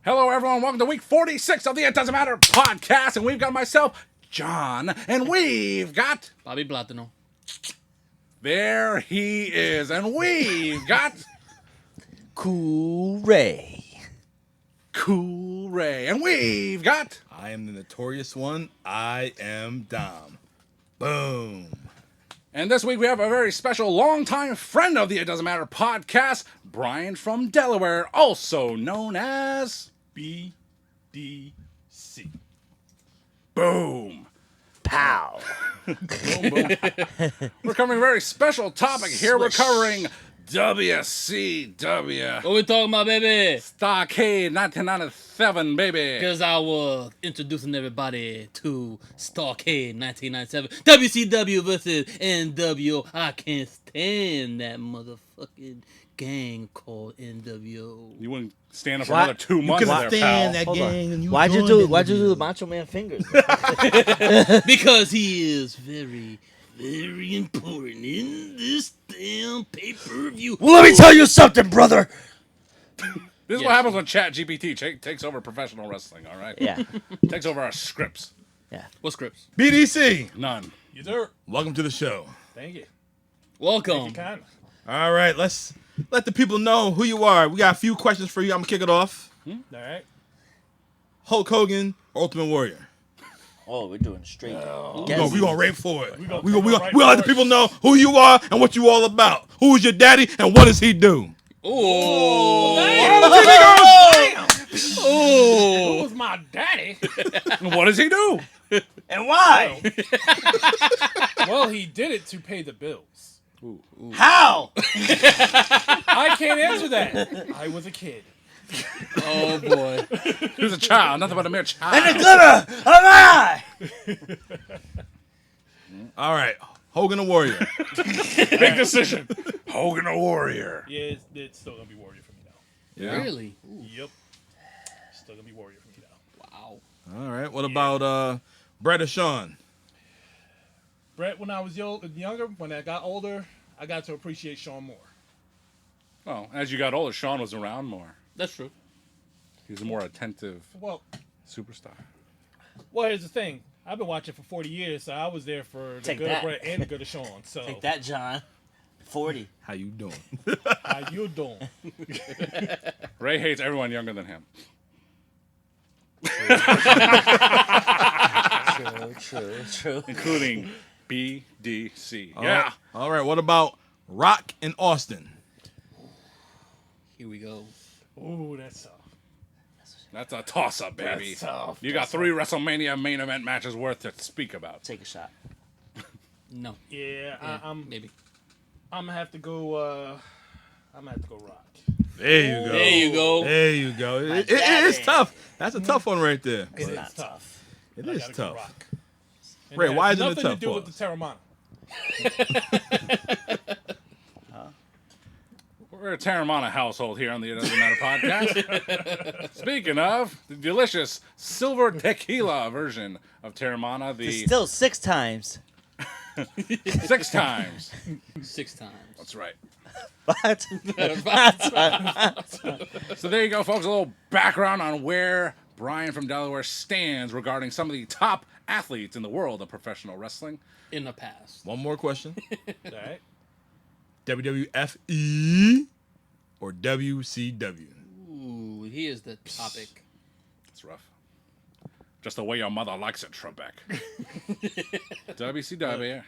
Hello, everyone. Welcome to week 46 of the It Doesn't Matter podcast. And we've got myself, John, and we've got... Papi Platano. There he is. And we've got... Cool Ray. Cool Ray. And we've got... I am the Notorious One. I am Dom. Boom. And this week we have a very special longtime friend of the It Doesn't Matter podcast, Brian from Delaware, also known as... BDC. Boom. Pow. Boom, boom. We're covering a very special topic here. We're covering WCW What we talking about, baby? Starrcade 1997, baby. Because I was introducing everybody to Starrcade 1997. WCW versus NWO. I can't stand that motherfucking gang called NWO. You wouldn't stand up for another 2 months You there, can stand pal. that gang. And Why'd you do the Macho Man fingers? Because he is very, very important in this damn pay-per-view. Well, let me tell you something, brother. This is what happens when ChatGPT takes over professional wrestling, all right? Yeah. Takes over our scripts. What scripts? BDC. None. You do. Welcome to the show. Thank you. Welcome. Kind of. All right, let's let the people know who you are. We got a few questions for you. I'm going to kick it off. All right. Hulk Hogan, Ultimate Warrior. Oh, we're doing straight. We're going to rate for it. We're gonna going right to let the for it. people know who you are and what you all about. Who is your daddy and what does he do? Oh. Who was my daddy? What does he do? And why? Well, he did it to pay the bills. How? I can't answer that. I was a kid. Oh, boy. He was a child, nothing but a mere child. And the glitter of my eye. All right, Hogan the Warrior. Big decision. Hogan a warrior. Yeah, it's still gonna be Warrior for me now. Yeah. Really? Yep. Still gonna be Warrior for me now. Wow. All right, what about Brett or Sean? Brett, when I was younger, when I got older, I got to appreciate Sean more. Well, as you got older, Sean was around more. That's true. He was a more attentive Well, superstar. here's the thing. I've been watching for 40 years, so I was there for the Take good that. of Brett and the good of Sean. So Take that, John. 40. How you doing? how you doing? Ray hates everyone younger than him. True. Including BDC. All Yeah. right. All right, what about Rock and Austin? Here we go. Ooh, that's tough. That's a toss-up, baby. That's tough. You got 3 WrestleMania main event matches worth to speak about. Take a shot. No. Yeah, I'm Maybe. gonna have to go. I'm gonna have to go Rock. There you go. There you go. There you go. It is daddy. tough. That's a tough one right there. It is not tough. It I is gotta go tough. Rock. And Ray, it why has isn't it nothing tough to do for with us? the Teramana. We're a Teramana household here on the It Doesn't Matter podcast. Speaking of, the delicious silver tequila version of Teramana, It's the still 6 times. 6 times. 6 times. That's right. What? So there you go, folks. A little background on where Brian from Delaware stands regarding some of the top athletes in the world of professional wrestling. In the past. One more question. All right. WWFE or WCW? Ooh, here's the topic. It's rough. Just the way your mother likes it, Trebek. WCW.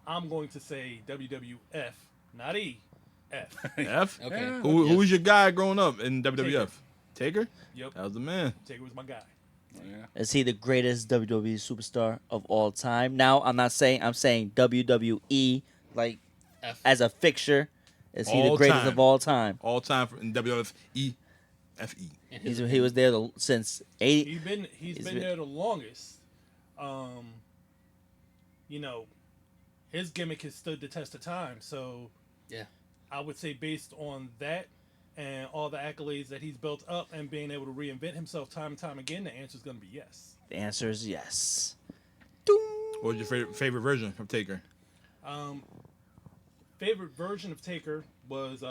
I'm going to say WWF, not E. F. F? Okay. Yeah. Who was your guy growing up in WWF? Taker? Yep. That was the man. Taker was my guy. Yeah. Is he the greatest WWE superstar of all time? Now, I'm saying WWE, like, F. as a fixture. Is he the All greatest time. of all time? All time in WWFE. FE. And his- He was there since 80. He's been there the longest. You know, his gimmick has stood the test of time. So Yeah. I would say based on that and all the accolades that he's built up and being able to reinvent himself time and time again, the answer is going to be yes. The answer is yes. What was your favorite version of Taker? Favorite version of Taker was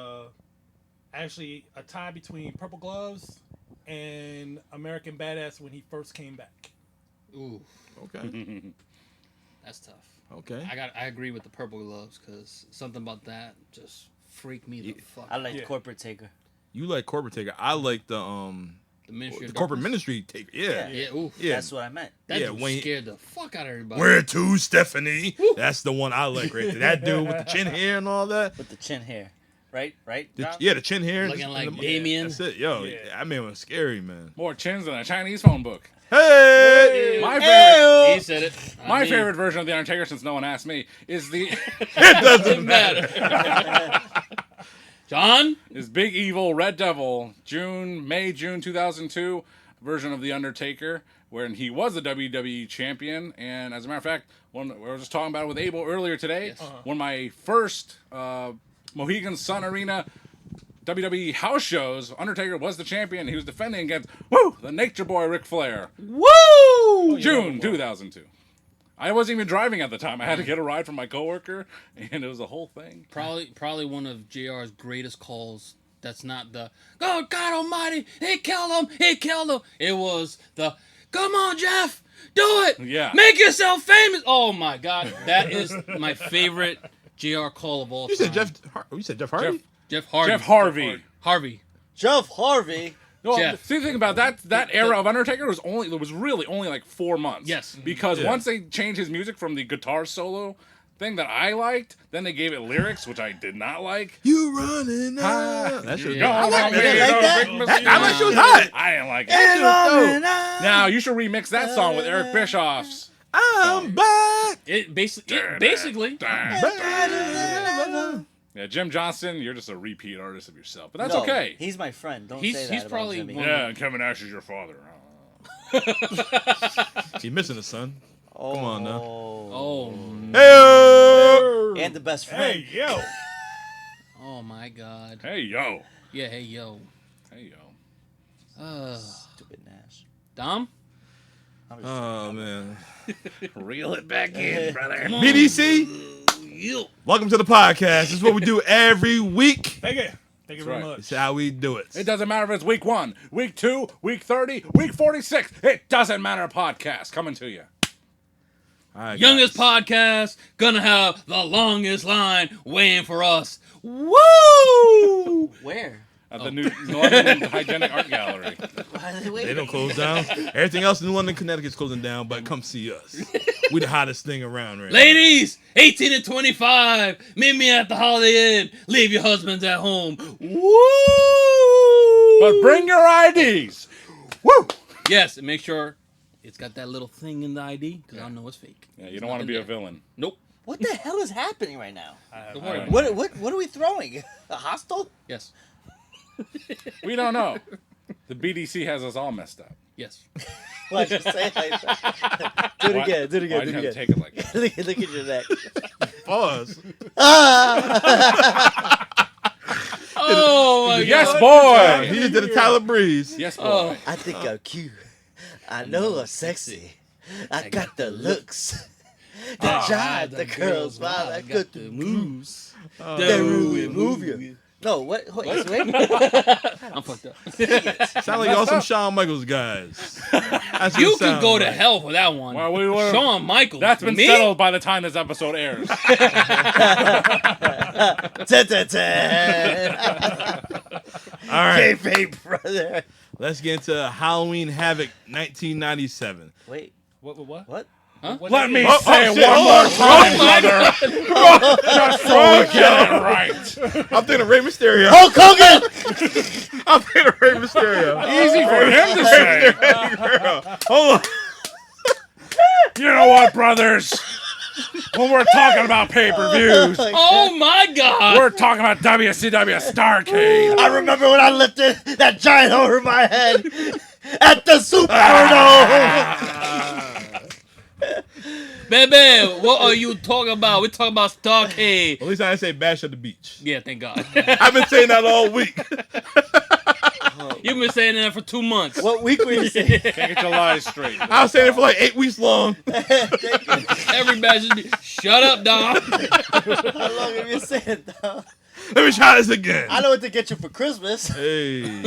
actually a tie between Purple Gloves and American Badass when he first came back. Ooh, Okay. that's tough. Okay. I agree with the purple gloves because something about that just freaked me the fuck. I like Yeah. Corporate Taker. You like Corporate Taker. I like the Ministry of Corporate Darkness? Ministry Taker. Yeah. Yeah, ooh. Yeah. That's what I meant. That Yeah, dude when- scared the fuck out of everybody. Where to, Stephanie? That's the one I like right there. That dude with the chin hair and all that. With the chin hair. Right? John? Yeah, the chin hair. Looking like and the- Damien. That's it. Yo, Yeah. that man was scary, man. More chins than a Chinese phone book. Hey! My favorite, He said it. my favorite version of the Undertaker, since no one asked me, is the It doesn't Didn't matter. matter. John? is Big Evil Red Devil May June 2002 version of the Undertaker, wherein he was the WWE champion. And as a matter of fact, we were just talking about it with Abel earlier today. Yes. One of my first Mohegan Sun Arena WWE house shows, Undertaker was the champion. He was defending against the Nature Boy Ric Flair. Woo! June 2002. I wasn't even driving at the time. I had to get a ride from my coworker, and it was a whole thing. Probably one of JR's greatest calls. That's not the God Almighty, he killed him. It was the come on, Jeff, do it. Yeah. Make yourself famous. Oh my God, that is my favorite JR call of all You time. said Jeff Hardy? Jeff Hardy. Jeff Harvey. Harvey. Jeff Harvey. Well, Jeff. see, the thing about that era of Undertaker was really only like 4 months. Yes. Because Yeah. once they changed his music from the guitar solo thing that I liked, then they gave it lyrics, which I did not like. You running out. That shit was Yeah. dope. I like that. I like she was hot. I didn't like it. That shit was dope. Now you should remix that song with Eric Bischoff's. I'm back. It basically. Yeah, Jim Johnston, you're just a repeat artist of yourself, but that's No, okay. He's my friend. Don't He's- say that he's about probably Jimmy. one- Yeah, and Kevin Nash is your father. He missing a son. Oh. Come on now. Oh. Hey. And the best friend. Hey, yo. Oh my God. Hey yo, Yeah. Hey yo. hey yo. Stupid Nash. Dom. I'm just Oh man. Reel it back in, brother. BDC, welcome to the podcast. This is what we do every week. Thank you very right. much. This is how we do it. It doesn't matter if it's week 1, week 2, week 30, week 46. It doesn't matter. Podcast coming to you. All right, Youngest guys. podcast, gonna have the longest line waiting for us. Woo! Where? At the New London Hygienic Art Gallery. Why are they They waiting? don't close down. Everything else in London, Connecticut's closing down, but come see us. We the hottest thing around right Ladies, 18 and 25, meet me at the Holiday Inn. Leave your husbands at home. Woo! But bring your IDs. Yes, and make sure it's got that little thing in the ID, because I know it's fake. Yeah, you don't want to be a villain. Nope. What the hell is happening right now? Don't worry. What are we throwing? A hostel? Yes. We don't know. The BDC has us all messed up. Yes. Why did you say it like that? Do it Why- again. Do it again. Why'd Do you it have to again. take it like that? Look at your neck. now. Pause. Oh my Yes, God. boy. He just did a Tyler Breeze. Yes, boy. Oh. I think I'm cute. I know I'm sexy. I got the looks. The jive, the girls, wow, I got the moves. That really move you. No, what? Wait. I'm fucked up. Sound like y'all some Shawn Michaels guys. That's what You it can sound go to like. hell for that one. Well, we were. Shawn Michaels. That's been Me? settled by the time this episode airs. All right, Kayfabe, brother. let's get into Halloween Havoc 1997. Wait, What? what? Let me Oh, say shit. it one more time, my brother. Just so we get it right. I'm thinking of Rey Mysterio. Hulk Hogan! I'm thinking of Rey Mysterio. Easy for him to say. Hold on. You know what, brothers? When we're talking about pay-per-views, Oh my God. we're talking about WCW Starrcade. I remember when I lifted that giant over my head at the Superdome. Baby, what are you talking about? We're talking about Starrcade. At least I didn't say Bash at the Beach. Yeah, thank God. I've been saying that all week. You've been saying that for 2 months. What week were you saying? Can't get your lies straight. I was saying it for like 8 weeks long. Every match is shut up, Dom. How long have you said it, though? Let me try this again. I know what to get you for Christmas. Hey.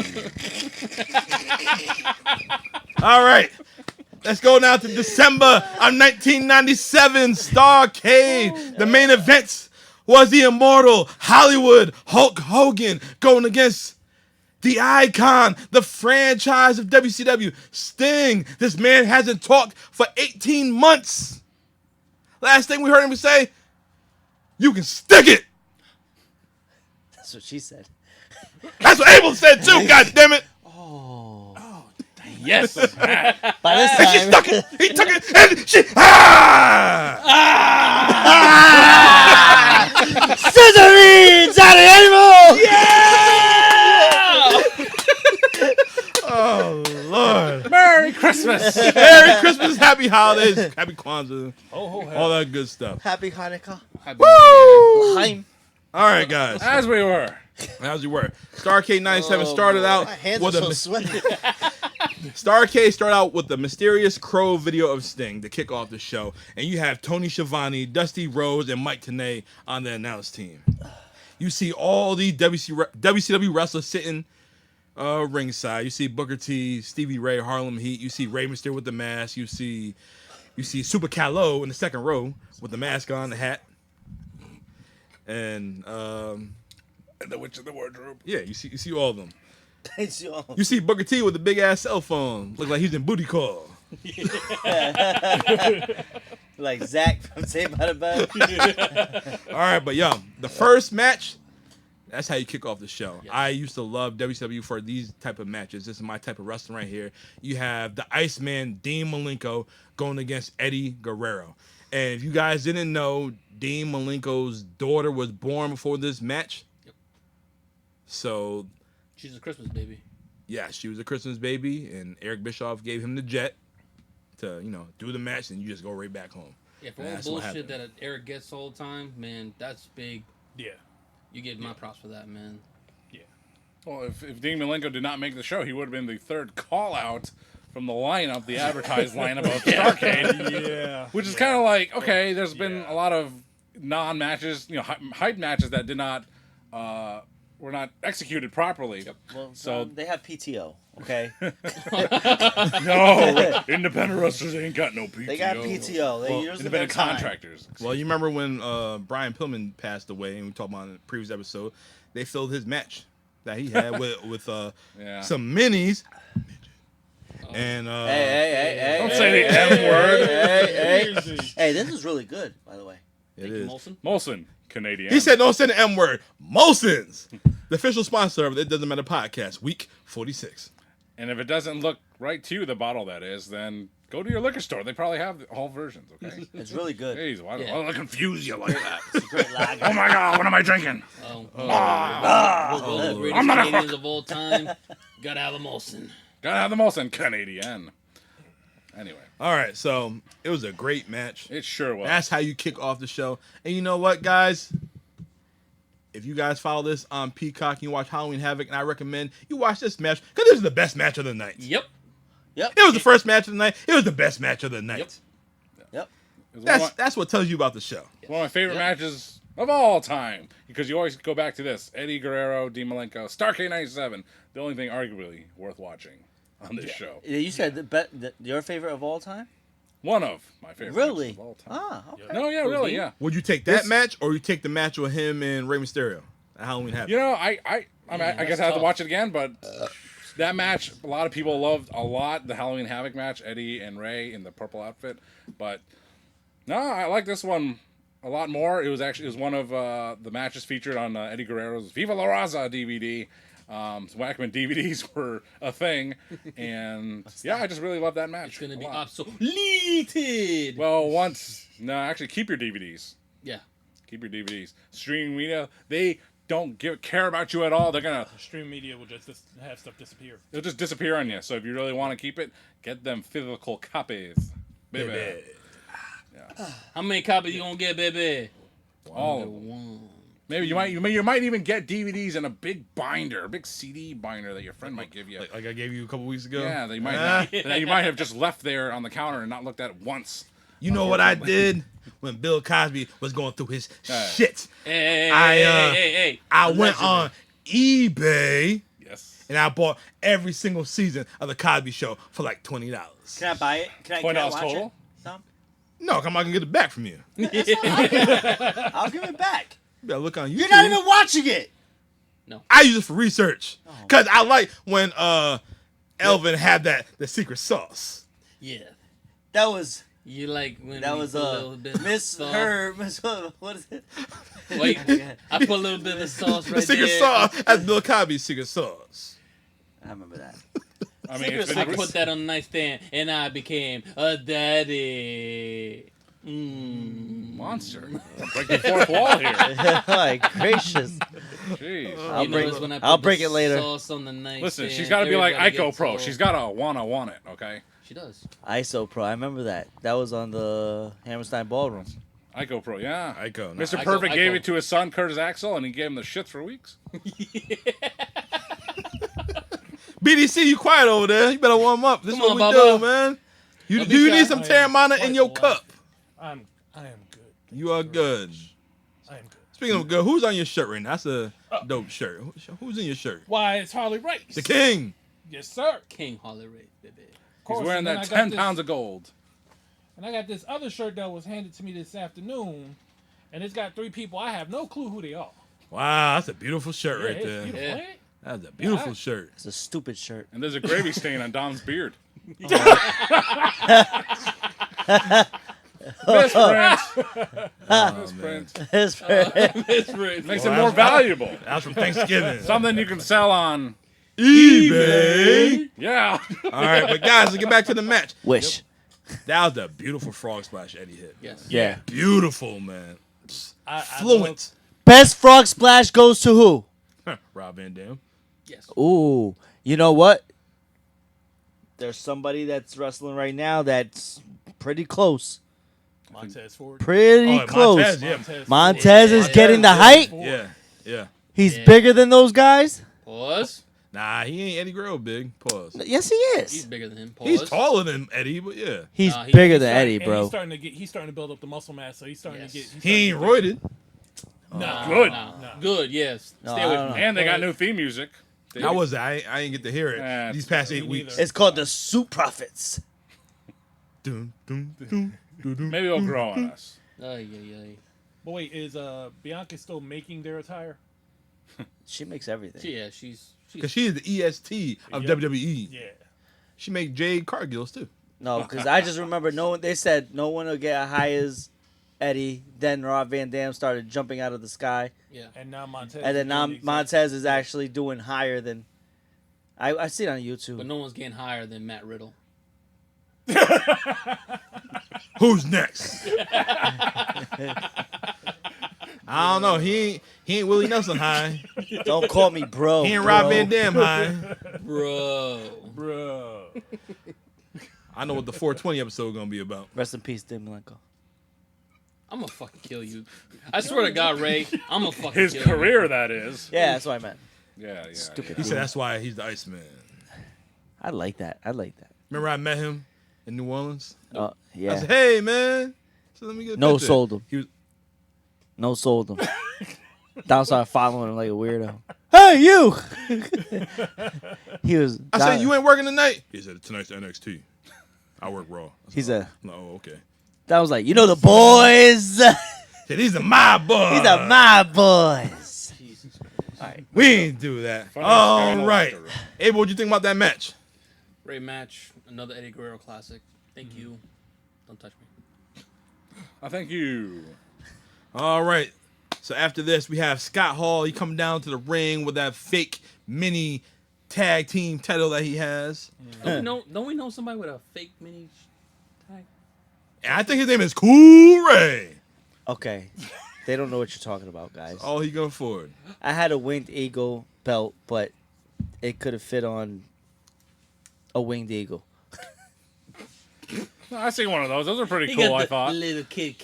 All right. Let's go now to December of 1997. Starrcade. The main event was the immortal Hollywood Hulk Hogan going against the icon, the franchise of WCW, Sting. This man hasn't talked for 18 months. Last thing we heard him say, "You can stick it." That's what she said. That's what Abel said too, God damn it. Yes. By this And she time, stuck it. He took it and she Scissorines out of animal! Oh Lord. Merry Christmas. Merry Christmas, happy holidays, happy Kwanzaa, all that good stuff. Happy Hanukkah. Woo! L'chaim. All right, guys. As we were. As you were. Starrcade 97 started out My hands with are a so sweaty. Starrcade started out with the mysterious crow video of Sting to kick off the show, and you have Tony Schiavone, Dusty Rhodes, and Mike Tenay on the announce team. You see all these WCW wrestlers sitting ringside. You see Booker T, Stevie Ray, Harlem Heat. You see Rey Mysterio with the mask. You see Super Calo in the second row with the mask on, the hat, and The Witch of the Wardrobe. yeah, you see all of them. Thanks, y'all. You see Booker T with the big ass cell phone, look like he's in booty call. Like Zach from Saved by the Bell. All right, but yo, the first match, that's how you kick off the show. Yes. I used to love WCW for these type of matches. This is my type of wrestling right here. You have the Iceman, Dean Malenko, going against Eddie Guerrero. And if you guys didn't know, Dean Malenko's daughter was born before this match. Yep. So... she's a Christmas baby. yeah, she was a Christmas baby, and Eric Bischoff gave him the jet to, do the match, and you just go right back home. Yeah, for all the bullshit that Eric gets all the time, man, that's big. Yeah. You get my props for that, man. Yeah. Well, if Dean Malenko did not make the show, he would have been the third call-out from the lineup, the advertised lineup of Starrcade. Yeah. Which is kind of like, okay, there's been a lot of non-matches, hype matches that did not... were not executed properly. Well, so they have PTO, okay? no, independent wrestlers ain't got no PTO. They got PTO. They usually independent contractors. Well, you remember when Brian Pillman passed away, and we talked about in the previous episode, they filled his match that he had with some minis. And Hey! Don't say the M word. Hey, this is really good, by the way. It is. Molson, Canadian. He said, "Don't say the M word." Molson's, the official sponsor of the It Doesn't Matter podcast, week 46. And if it doesn't look right to you, the bottle that is, then go to your liquor store. They probably have all versions. Okay. It's really good. Jeez, why do I confuse you like that? It's a great lager. Oh my God, what am I drinking? With all the greatest Canadians of all time, gotta have a Molson. Gotta have the Molson, Canadian. Anyway. All right, so it was a great match. It sure was. That's how you kick off the show. And you know what, guys? If you guys follow this on Peacock and you watch Halloween Havoc, and I recommend you watch this match, because this is the best match of the night. Yep. Yep. It was the first match of the night. It was the best match of the night. Yep. That's what tells you about the show. It's one of my favorite matches of all time, because you always go back to this. Eddie Guerrero, Dean Malenko, Starrcade 97. The only thing arguably worth watching on this show. You said your favorite of all time? One of my favorite Really? matches of all time. Ah, okay. No, yeah, really, yeah. Would you take that match, or you take the match with him and Rey Mysterio at Halloween Havoc? You know, I guess I have to watch it again, but that match, a lot of people loved a lot, the Halloween Havoc match, Eddie and Ray in the purple outfit. But no, I like this one a lot more. It was one of the matches featured on Eddie Guerrero's Viva La Raza DVD. Wackman DVDs were a thing, and I just really love that match. It's gonna be obsoleted. Well, actually, keep your DVDs. Yeah, keep your DVDs. Streaming media, they don't care about you at all. They're gonna stream media will just have stuff disappear. It'll just disappear on you. So if you really want to keep it, get them physical copies, baby. Yeah. How many copies you gonna get, baby? All of them. Maybe you might even get DVDs in a big binder, a big CD binder that your friend might give you. Like I gave you a couple weeks ago. Yeah, that you might have just left there on the counter and not looked at it once. You know what I did when Bill Cosby was going through his shit? Hey. I went on eBay. Yes. and I bought every single season of the Cosby Show for like $20. Can I buy it? Can I $20 watch total? it? Tom? No, come on, I can get it back from you. You I'll give it back. better look on YouTube. You're not even watching it. I use it for research because I like when Elvin had the secret sauce. Yeah. That was You like when that we was put a little bit of Miss sauce. Her what is it? Wait, I put a little bit of sauce right The secret there. sauce, that's Bill Cosby's secret sauce. I remember that. I mean, it's I been, put that on the nightstand, and I became a daddy. monster. Break the fourth wall here. My gracious. Jeez. I'll You break- notice when I put I'll the break it later. Sauce on the nightstand, Listen, she's got to be like everybody Ico gets Pro. all- She's got to wanna want it. Okay. She does. ISO Pro. I remember that. That was on the Hammerstein Ballroom. Ico Pro. Yeah. Ico. Mr. Ico, Perfect gave Ico. it to his son Curtis Axel, and he gave him the shits for weeks. BDC, you quiet over there. You better warm up. This is Come what on, we Bubba. do, man. Do I'll be you need quiet. some I am Teramana quite in your relaxed. cup? I am good. You are good. I am good. Speaking of good, who's on your shirt right now? That's a dope shirt. Who's in your shirt? Why, it's Harley Race. The King. Yes, sir. King Holly Ray, baby. Of course, He's wearing and then that I got 10 this- pounds of gold. And I got this other shirt that was handed to me this afternoon, and it's got 3 people. I have no clue who they are. Wow, that's a beautiful shirt right it's there. beautiful, Yeah. ain't it? That's a beautiful I- shirt. It's a stupid shirt. And there's a gravy stain on Dom's beard. Misprint. Misprint. It's very- That's right. Makes it more valuable. That's from Thanksgiving. Something you can sell on. eBay. Yeah. All right, but guys, let's get back to the match. Wish. That was a beautiful frog splash Eddie hit. Yes. Yeah. Beautiful, man. I Fluent. Best frog splash goes to who? Rob Van Dam. Yes. Ooh. You know what? There's somebody that's wrestling right now that's pretty close. Montez Ford. Pretty Oh, close. Montez, yeah. Montez is Yeah. getting the Yeah. height. Yeah, yeah. He's Yeah. bigger than those guys. Pause. Nah, he ain't Eddie Guerrero big. Pause. Yes, he He's is. bigger than him. Pause. He's taller than Eddie, but yeah. He's Nah, he- bigger he's than Eddie, And bro. he's starting to build up the muscle mass, so he's starting Yes. to get. he's He ain't starting to roided. Nah, Good. Nah. Nah. Good. Yes. No, Stay I away don't from know. And they got new theme music. How was that? I ain't get to hear it Yeah, these past me 8 weeks. neither. It's called the Soup Prophets. Dun, dun, dun, dun, dun. Maybe it'll grow on us. Ay, ay, ay. But wait, is Bianca still making their attire? She makes everything. Yeah, she's Cause she is the EST of Yep. WWE. Yeah. She make Jade Cargills too. No, because I just remember no one. They said no one will get as high as Eddie. Then Rob Van Dam started jumping out of the sky, yeah. And now Montez. and then is now doing the exact- Montez is actually doing higher than. I see it on But YouTube. no one's getting higher than Matt Riddle. Who's next? I don't know. He ain't Willie Nelson high. Don't call me bro. He ain't bro. Rob Van Dam high. Bro. Bro. I know what the 420 episode gonna be about. Rest in peace, Dean Malenko. I'm gonna fucking kill you. I swear to God, Ray, I'm gonna fucking His kill career, that is. Yeah, that's what I meant. Yeah, yeah. Stupid. He said that's why he's the Iceman. I like that. I like that. Remember I met him in New Orleans? Oh I yeah. said, hey man. So let me get a No picture. sold him. He was No sold him. Don started following him like a weirdo. Hey you! He was. I said, you ain't working tonight? He said, tonight's NXT. I work Raw. I He said, said. oh, okay. That was like, you know the boys. He said, these are my boys. These are my boys. Jesus. All right. We ain't do that. Funny All story. right. Abel, what'd you think about that match? Great match. Another Eddie Guerrero classic. Thank you. Don't touch me. Thank you. All right. So after this, we have Scott Hall. He come down to the ring with that fake mini tag team title that he has. Don't we know somebody with a fake mini tag? And I think his name is Cool Ray. Okay. They don't know what you're talking about, guys. All he going forward. I had a winged eagle belt, but it could have fit on a winged eagle. No, I seen one of those. Those are pretty He cool, got I the thought. little kitty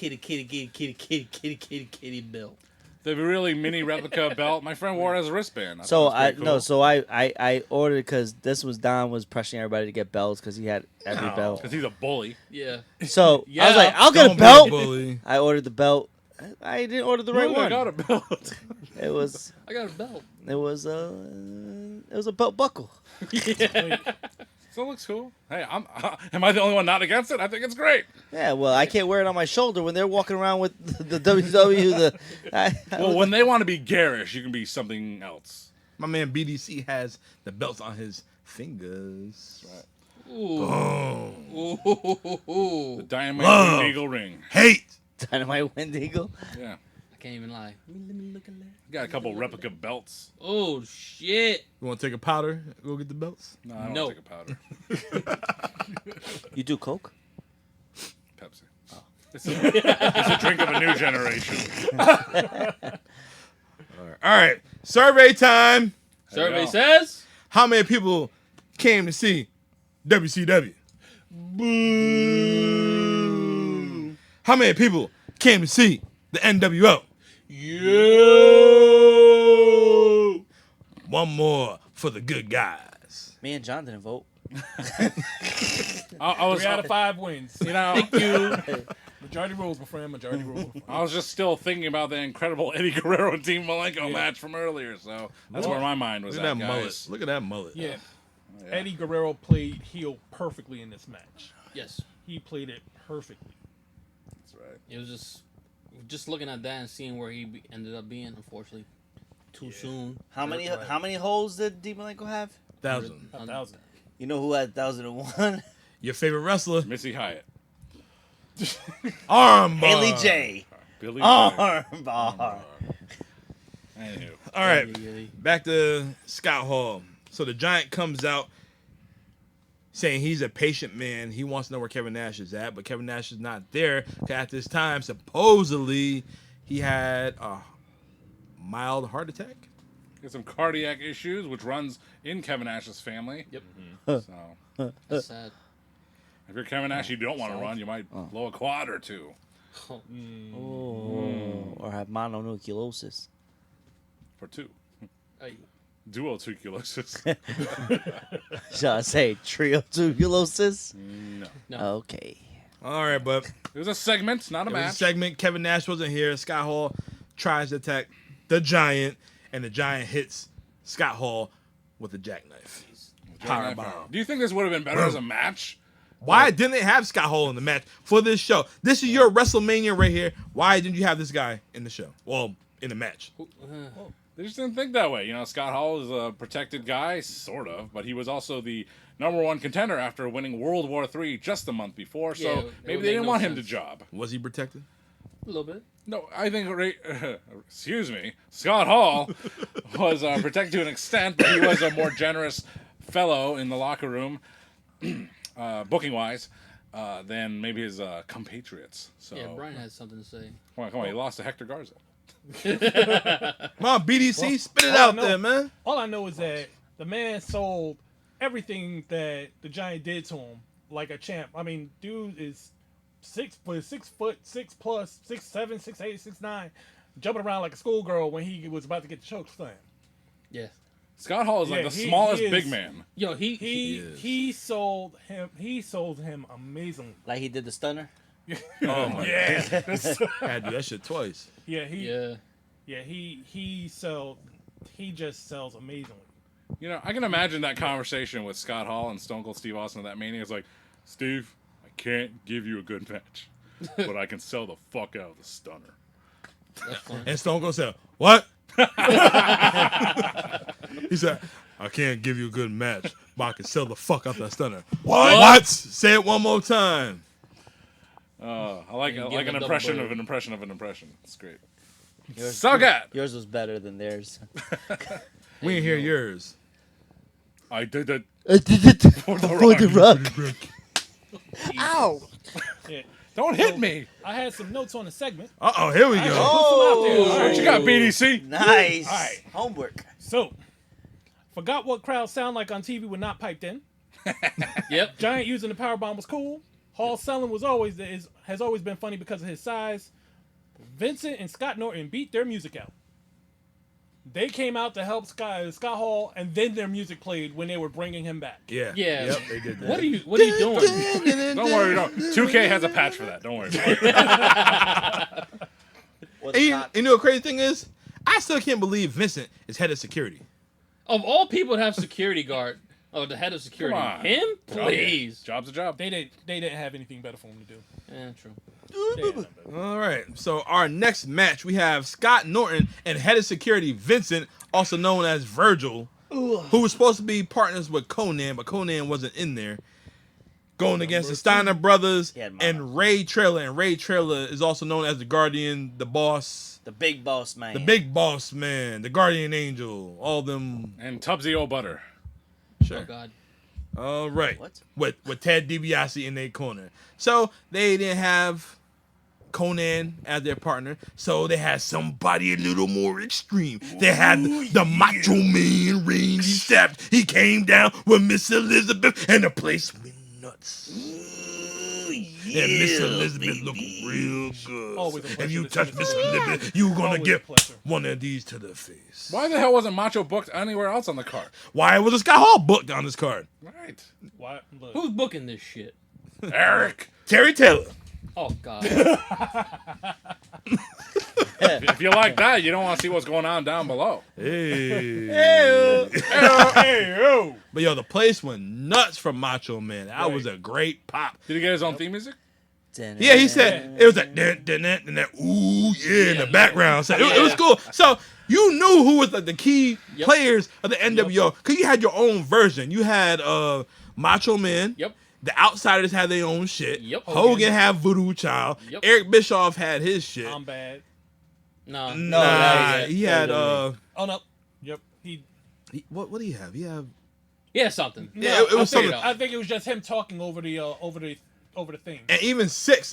belt. The really mini replica belt. My friend wore it as a wristband. thought So it was I pretty no, cool. so I ordered because this was Don was pressuring everybody to get belts because he had every No. belt. Because he's a bully. Yeah. So I Yeah. was like, I'll get Don't a be belt. bully. I ordered the belt. I didn't order the right Ooh, I one. got a belt. It was. I got a belt. It was a belt buckle. Yeah. So it looks cool. Hey, am I the only one not against it? I think it's great. Yeah, well, I can't wear it on my shoulder when they're walking around with the WCW. Well, when they want to be garish, you can be something else. My man BDC has the belts on his fingers. That's right. Ooh. Boom. Ooh. The Diamond Love. Eagle ring. Hate. Dynamite Wendigo. Yeah. I can't even lie. Let me look at that. Got a couple replica belts. Oh shit. You want to take a powder? Go get the belts. No, I don't No. take a powder. You do coke? Pepsi. Oh. It's a drink of a new generation. All right. Survey time. Survey go. says. How many people came to see WCW? Boo. How many people came to see the NWO? Yo. One more for the good guys. Me and John didn't vote. I was, 3 out of 5 wins. you know, Thank you. Majority rules, my friend. Majority rules. I was just still thinking about the incredible Eddie Guerrero and Dean Malenko match from earlier, so that's where my mind was Look at at, that guys. mullet. Look at that mullet. Yeah. Yeah. Eddie Guerrero played heel perfectly in this match. Yes. He played it perfectly. That's right. It was just looking at that and seeing where he ended up being. Unfortunately, too soon. How many Right. how many holes did Dean Malenko have? 1,000. 1,000. You know who had 1,001? Your favorite wrestler? Missy Hyatt. Armbar. Haley J. Billy Armbar. Anywho. All right. Yay. Back to Scott Hall. So the Giant comes out saying he's a patient man. He wants to know where Kevin Nash is at, but Kevin Nash is not there. 'Cause at this time, supposedly, he had a mild heart attack. Got some cardiac issues, which runs in Kevin Nash's family. Yep. So That's sad. if you're Kevin Nash, you don't want to run. You might blow a quad or two. Oh. Oh, or have mononucleosis. For two. Hey. Dual tuberculosis. Shall I say trio tuberculosis? No. No. Okay. All right, but It was a segment, not a it was a match. segment. Kevin Nash wasn't here. Scott Hall tries to attack the Giant, and the Giant hits Scott Hall with a jackknife. Powerbomb. Do you think this would have been better as a match? Why didn't they have Scott Hall in the match for this show? This is your WrestleMania right here. Why didn't you have this guy in the show? Well, in the match. They just didn't think that way. You know, Scott Hall is a protected guy, sort of, but he was also the #1 contender after winning World War III just a month before, so Yeah, it maybe would they make didn't no want him to sense. job. Was he protected? A little bit. No, I think, excuse me, Scott Hall was protected to an extent, but he was a more generous fellow in the locker room, booking-wise, than maybe his compatriots. So, Yeah, Brian has something to say. come on, he lost to Hector Garza. Come on, BDC, spit it all I out know- there, man. All I know is that the man sold everything that the Giant did to him like a champ. I mean, dude is 6 plus, 6'7", 6'8", 6'9", jumping around like a schoolgirl when he was about to get the choke slam. Yeah. Scott Hall is like Yeah, the he smallest is- big man. Yo, He sold him amazingly. Like he did the stunner. Oh my Yeah, Had to do that shit twice. yeah, Yeah. he just sells amazingly. You know, I can imagine that conversation with Scott Hall and Stone Cold Steve Austin at that Mania. It's like, Steve, I can't give you a good match, but I can sell the fuck out of the stunner. That's funny. And Stone Cold said, "What?" He said, "I can't give you a good match, but I can sell the fuck out that stunner." What? Say it one more time. I like give an a double impression bird. of an impression of an impression. It's great. Yours, So good. yours was better than theirs. We didn't hear yours. I did it. I did it for the rock. Ow! Yeah. Don't hit me. I had some notes on the segment. Uh-oh, here we go. Put some out there. All What right. you got, BDC? Nice. All right. Homework. So, forgot what crowds sound like on TV when not piped in. Yep. Giant using the powerbomb was cool. Hall selling has always been funny because of his size. Vincent and Scott Norton beat their music out. They came out to help Scott Hall, and then their music played when they were bringing him back. Yeah. Yeah. Yep, they did that. What are you doing? Don't worry. Don't. 2K has a patch for that. Don't worry. About it. Or And the you cop. know what the crazy thing is? I still can't believe Vincent is head of security. Of all people to have security guard, the head of security, Come on. him, please. Job's a job. They didn't have anything better for him to do. Yeah, true. They didn't have better. All right. So our next match, we have Scott Norton and head of security Vincent, also known as Virgil, who was supposed to be partners with Conan, but Conan wasn't in there. Going against the Steiner brothers and Ray Trailer. And Ray Trailer is also known as the Guardian, the boss. The big boss man. The big boss man, the Guardian Angel, all them. And Tubbsy O'Butter. Sure. Oh God. All right. What? With Ted DiBiase in their corner. So they didn't have Conan as their partner. So they had somebody a little more extreme. They had the Macho Man Randy Savage. He came down with Miss Elizabeth and the place went nuts. And Miss Elizabeth looked real good. Always a pleasure If you to touch see Miss Miss Elizabeth, you gonna Always a get pleasure. one of these to the face. Why the hell wasn't Macho booked anywhere else on the card? Why was Scott Hall booked on this card? Right. Why? Look. Who's booking this shit? Eric. Terry Taylor. Oh God. If you like that, you don't want to see what's going on down below. Hey. Hey, But yo, the place went nuts for Macho Man. That Right. was a great pop. Did he get his own theme music? Yeah, he said it was that and that ooh yeah in the background. So it was cool. So you knew who was the key players of the NWO because you had your own version. You had Macho Man. Yep. The Outsiders had their own shit. Yep. Hogan had Voodoo Child. Yep. Eric Bischoff had his shit. I'm bad. No. Nah, no, he had Oh no. Yep. what did he have? He had Yeah, something. yeah, it was something. I think it was just him talking over the thing. And even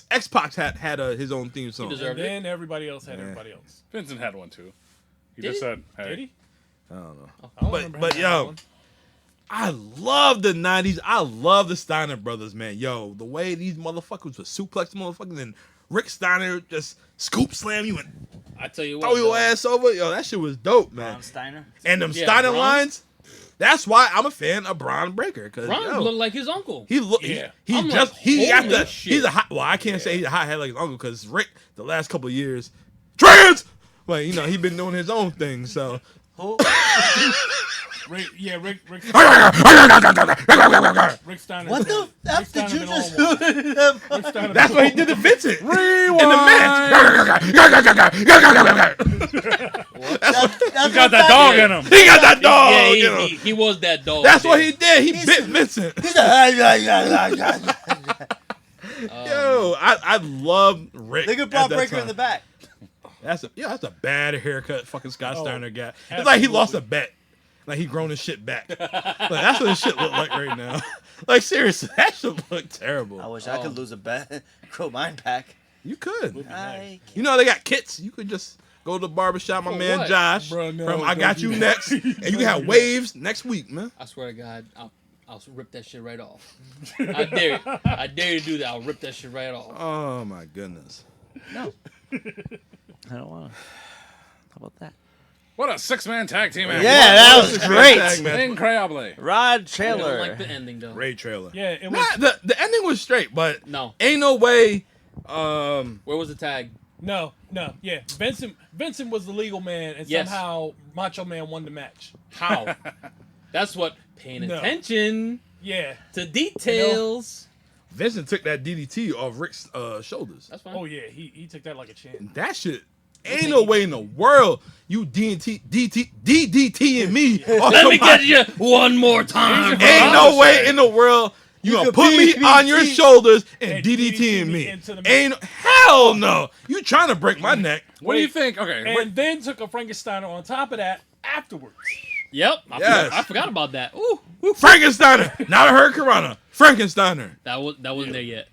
X-Pac had his own theme song. He deserved And it. then everybody else had everybody else. Vincent had one too. He Did just he? said, "Hey." Did he? I don't know. I don't remember But him yo, having one. I love the 90s. I love the Steiner brothers, man. Yo, the way these motherfuckers would suplex motherfuckers and Rick Steiner just scoop slam you and I tell you what. throw your though. ass over. Yo, that shit was dope, man. Ron Steiner. And them Yeah, Steiner Braun. lines, that's why I'm a fan of Braun Breaker. Cause Ron yo, looked like his uncle. he look Yeah. he I'm just like, he got holy the shit. he's a hot well, I can't say he's a hot head like his uncle because Rick the last couple of years trans but you know he been doing his own thing, so Who? Rick Steiner. What the Rick f did Steiner you been just on one. do to them? Rick Steiner that's been what he on did to Vincent in the match. He Got that dog in him. He got that dog. Yeah, you know. he was that dog. That's what yeah. he did. He bit Vincent. He's like, Yo, I love Rick. look at at Braun that Breaker in time. the back. That's a bad haircut. Fucking Scott Steiner got. It's like he lost a bet. Like he grown his shit back. Like that's what his shit look like right now. Like seriously, that shit look terrible. I wish I could lose a bet. Grow mine back. You could. I You know they got kits. You could just go to the barbershop, my For man what? Josh Bruh, no, from I don't Got do You that. Next, and you can have waves next week, man. I swear to God, I'll rip that shit right off. I dare you. I dare you to do that. I'll rip that shit right off. Oh my goodness. No. I don't want to. How about that? What a 6-man tag team match. Yeah, that was Tag great. match. Incredible. Rod I don't Trailer. like the ending though. Ray trailer. Yeah, it Nah, was. the ending was straight, but No. ain't no way. Where was the tag? No. Yeah. Vincent was the legal man, and Yes. somehow Macho Man won the match. How? That's what paying No. attention Yeah. to details. Vincent took that DDT off Rick's shoulders. That's fine. Oh yeah, he took that like a champ. That shit. Ain't no way in the world you DDT and me. Let me get you one more time. Ain't no way in the world you gonna could put me DDT on your shoulders and and DDT and me. into the Ain't hell no. You trying to break my neck? What do you think? Okay. And then took a Frankensteiner on top of that afterwards. Yep. Yes. I forgot about that. Ooh. Frankensteiner, not a Hurricanrana. Frankensteiner. That wasn't there yet.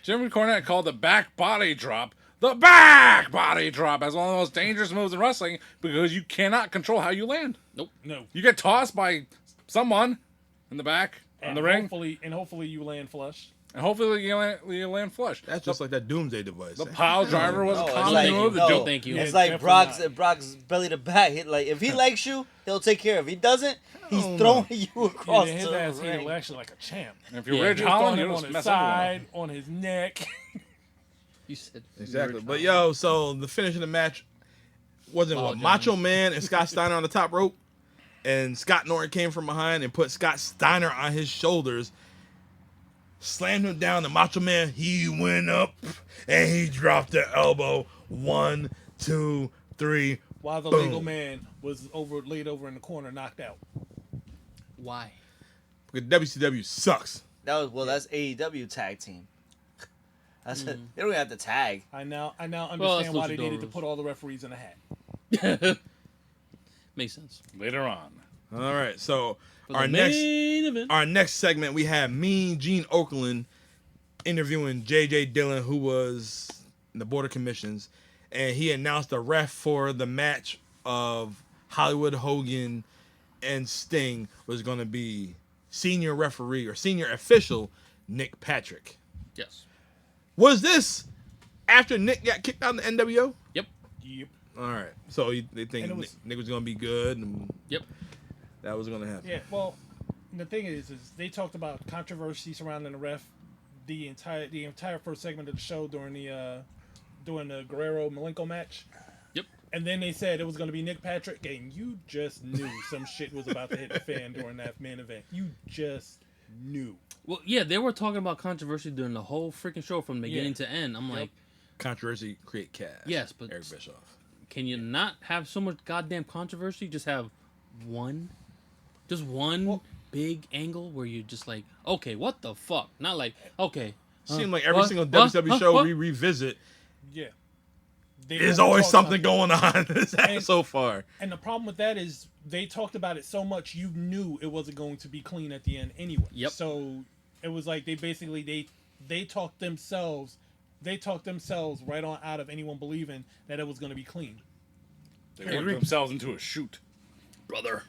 Jimmy Cornette called the back body drop the back body drop as one of the most dangerous moves in wrestling because you cannot control how you land. Nope. No. You get tossed by someone in the back in And the ring, hopefully you land flush. and hopefully you land flush. That's just like that Doomsday device. The pile driver was No, a it's common like- move. no. Joe, thank you. Yeah, It's like definitely Brock's belly to back. If he likes you, he'll take care of. If he doesn't, he's throwing you Yeah, across his the ass hit ring. him actually like a champ. And if you're Yeah. Ridge He was Holland, throwing you him just on his mess everyone up. side, on his neck. You said Exactly. But yo, so the finish of the match, wasn't Wow, what John. Macho Man and Scott Steiner on the top rope, and Scott Norton came from behind and put Scott Steiner on his shoulders, slammed him down. The Macho Man, he went up and he dropped the elbow. 1, 2, 3. While the Boom. legal man was laid over in the corner, knocked out. Why? Because WCW sucks. That's AEW tag team. They don't even have to tag. I now understand that's why they luchador needed to rules. put all the referees in a hat. Makes sense. Later on. All right, so For our the next main event. our next segment, we have Mean Gene Okerlund interviewing J.J. Dillon, who was in the Board of Commissions, and he announced the ref for the match of Hollywood Hogan and Sting was going to be senior referee or senior official Nick Patrick. Yes. Was this after Nick got kicked out of the NWO? Yep. Yep. All right, so they think And it was- Nick was going to be good, and Yep. that was going to happen. Yeah. Well, the thing is they talked about controversy surrounding the ref the entire first segment of the show during the Guerrero Malenko match. Yep. And then they said it was going to be Nick Patrick, and you just knew some shit was about to hit the fan during that main event. You just knew. Well, yeah, they were talking about controversy during the whole freaking show from beginning Yeah. to end. I'm like, Controversy create cash. Yes, but- Eric Bischoff. can you not have so much goddamn controversy? Just have one big angle where you're just like, okay, what the fuck? Not like, okay. Seemed like every what? single What? WWE show What? we revisit, Yeah. They there's overtalked always something going on And- so far. And the problem with that is they talked about it so much you knew it wasn't going to be clean at the end anyway. Yep. So it was like they basically they talked themselves right on out of anyone believing that it was going to be clean. They worked themselves into a shoot. Brother.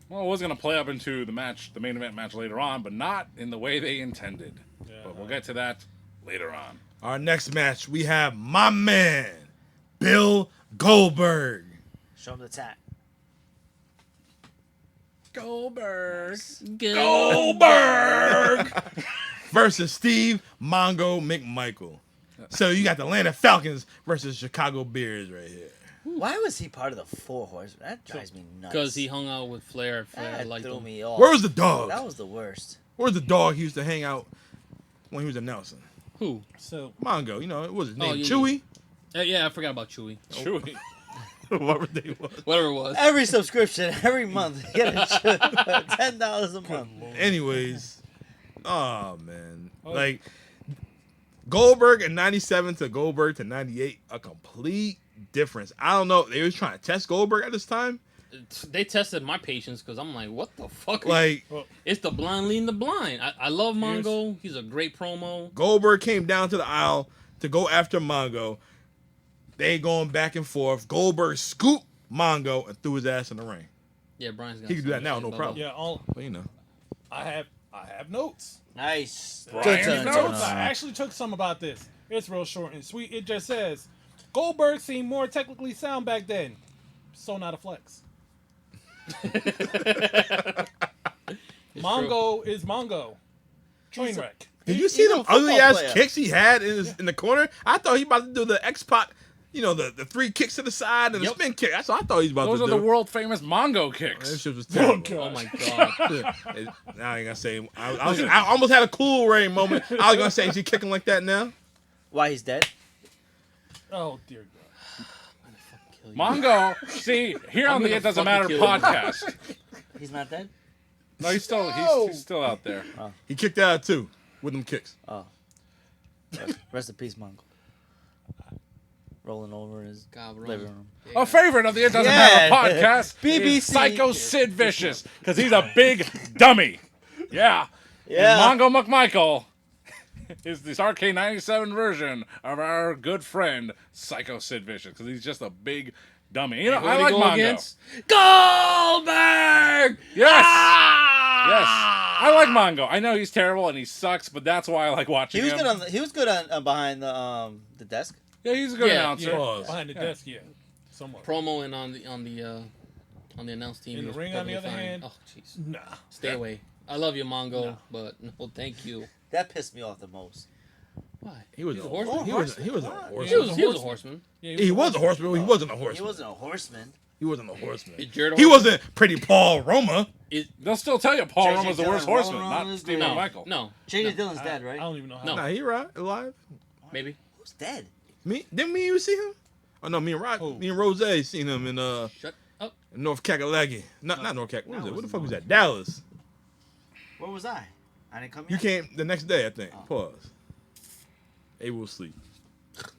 Well, it was going to play up into the main event match later on, but not in the way they intended. Yeah. But we'll get to that later on. Our next match, we have my man, Bill Goldberg. Show him the tap. Goldberg. Goldberg versus Steve Mongo McMichael. So you got the Atlanta Falcons versus Chicago Bears right here. Why was he part of the Four Horsemen? That drives me nuts. Because he hung out with Flair. Flair that liked threw him. me off. Where was the dog? That was the worst. Where's the dog he used to hang out when he was announcing? Who? So Mongo, what was his name? yeah, Chewy? Yeah, I forgot about Chewy. Chewy. Whatever they was. Whatever it was. Every subscription, every month, you get a $10 a month. Anyways, oh man, Oh. like Goldberg in '97 to Goldberg to '98, a complete difference. I don't know. They was trying to test Goldberg at this time. They tested my patience because I'm like, what the fuck? Like It's the blind leading the blind. I love Mongo. He's a great promo. Goldberg came down to the aisle to go after Mongo. They going back and forth. Goldberg scooped Mongo and threw his ass in the ring. Yeah, Brian's got He can do that some now, shit, no blah, problem. yeah, But I have notes. Nice. Brian's Dun, dun, notes. dun. I actually took some about this. It's real short and sweet. It just says Goldberg seemed more technically sound back then. So not a flex. Mongo is Mongo. Train wreck. Did you He's see a them football ugly ass player. kicks he had in the corner? I thought he about to do the X-Pac, the 3 kicks to the side and the Yep. spin kick. That's what I thought he was about Those to are do. the world famous Mongo That kicks. shit was Oh, terrible. God. Oh my god. Now I ain't gonna say. I almost had a Cool Ray moment. I was gonna say, is he kicking like that now? Why he's dead? Oh dear God. Mongo, see, here on the gonna It Doesn't fucking Matter kill you. podcast. He's not dead? No, he's still out there. He kicked out too with them kicks. Oh. Rest in peace, Mongo. Rolling over in his God, living room. A favorite of the It Doesn't Yeah. Matter podcast, BBC. is Psycho Sid Vicious, because he's a big dummy. Yeah. Yeah. And Mongo McMichael is the Starrcade 97 version of our good friend Psycho Sid Vicious, because he's just a big dummy. Who I did he like go Mongo. against? Goldberg! Yes. Ah! Yes. I like Mongo. I know he's terrible and he sucks, but that's why I like watching He was him. good on. He was good on behind the desk. Yeah, he's a good Yeah, announcer. Pause. Behind the desk, yeah. Somewhat. Promo and on the announce team. In he the was ring, on the perfectly other fine. hand, Oh jeez. Nah. Stay away. I love you, Mongo, but no, thank you. That pissed me off the most. Why? He was He's a a horseman. He was a He horseman. was a horseman. Yeah, He was a horseman, but he wasn't a He horseman. wasn't a horseman. He wasn't a horseman. Is Jared a He horseman? wasn't Pretty Paul Roma. They'll still tell you Paul JJ Roma's the worst Dillon, horseman, Roman not is Stephen the- Michael. No. J.J. Dillon's dead, I right? don't even know how. No. Nah, he alive. Maybe. Who's dead? Didn't me and you see him? Oh no, me and Rose seen him in Shut up. North Kakalaki. Not North Kakalaki. What was it? What the fuck was that? Dallas. Where was I? I didn't come You yet? came the next day, I think. Oh. Pause. Able to sleep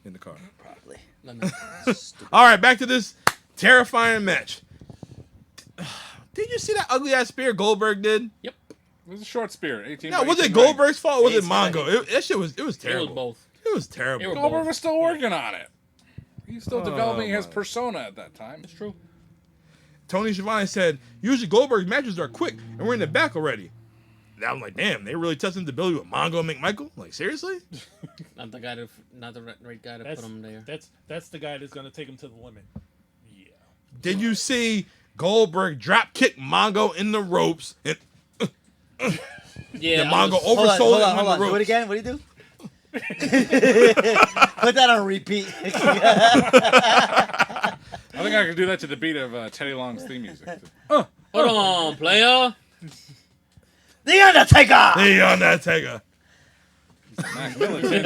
in the car. Probably. No, no. Stupid. All right, back to this terrifying match. Did you see that ugly ass spear Goldberg did? It was a short spear. 18. No, by was it 18 Goldberg's fault or was it 18 Mongo? That shit was It was terrible. both. It was terrible. It were Goldberg both. was still working on it. He's still developing his my. persona at that time. It's true. Tony Schiavone said, usually Goldberg's matches are quick and we're in the back already. And I'm like, damn, they really testing the ability with Mongo and McMichael? Like, seriously? Not the right guy to put him there. That's the guy that's gonna take him to the limit. Yeah. Did you see Goldberg drop kick Mongo in the ropes and Yeah, the Mongo Hold oversold him on. on the Do it ropes? again. What do you do? Put that on repeat. I think I could do that to the beat of Teddy Long's theme music. Hold on, player. The Undertaker! Hey, Undertaker. Mac Millington.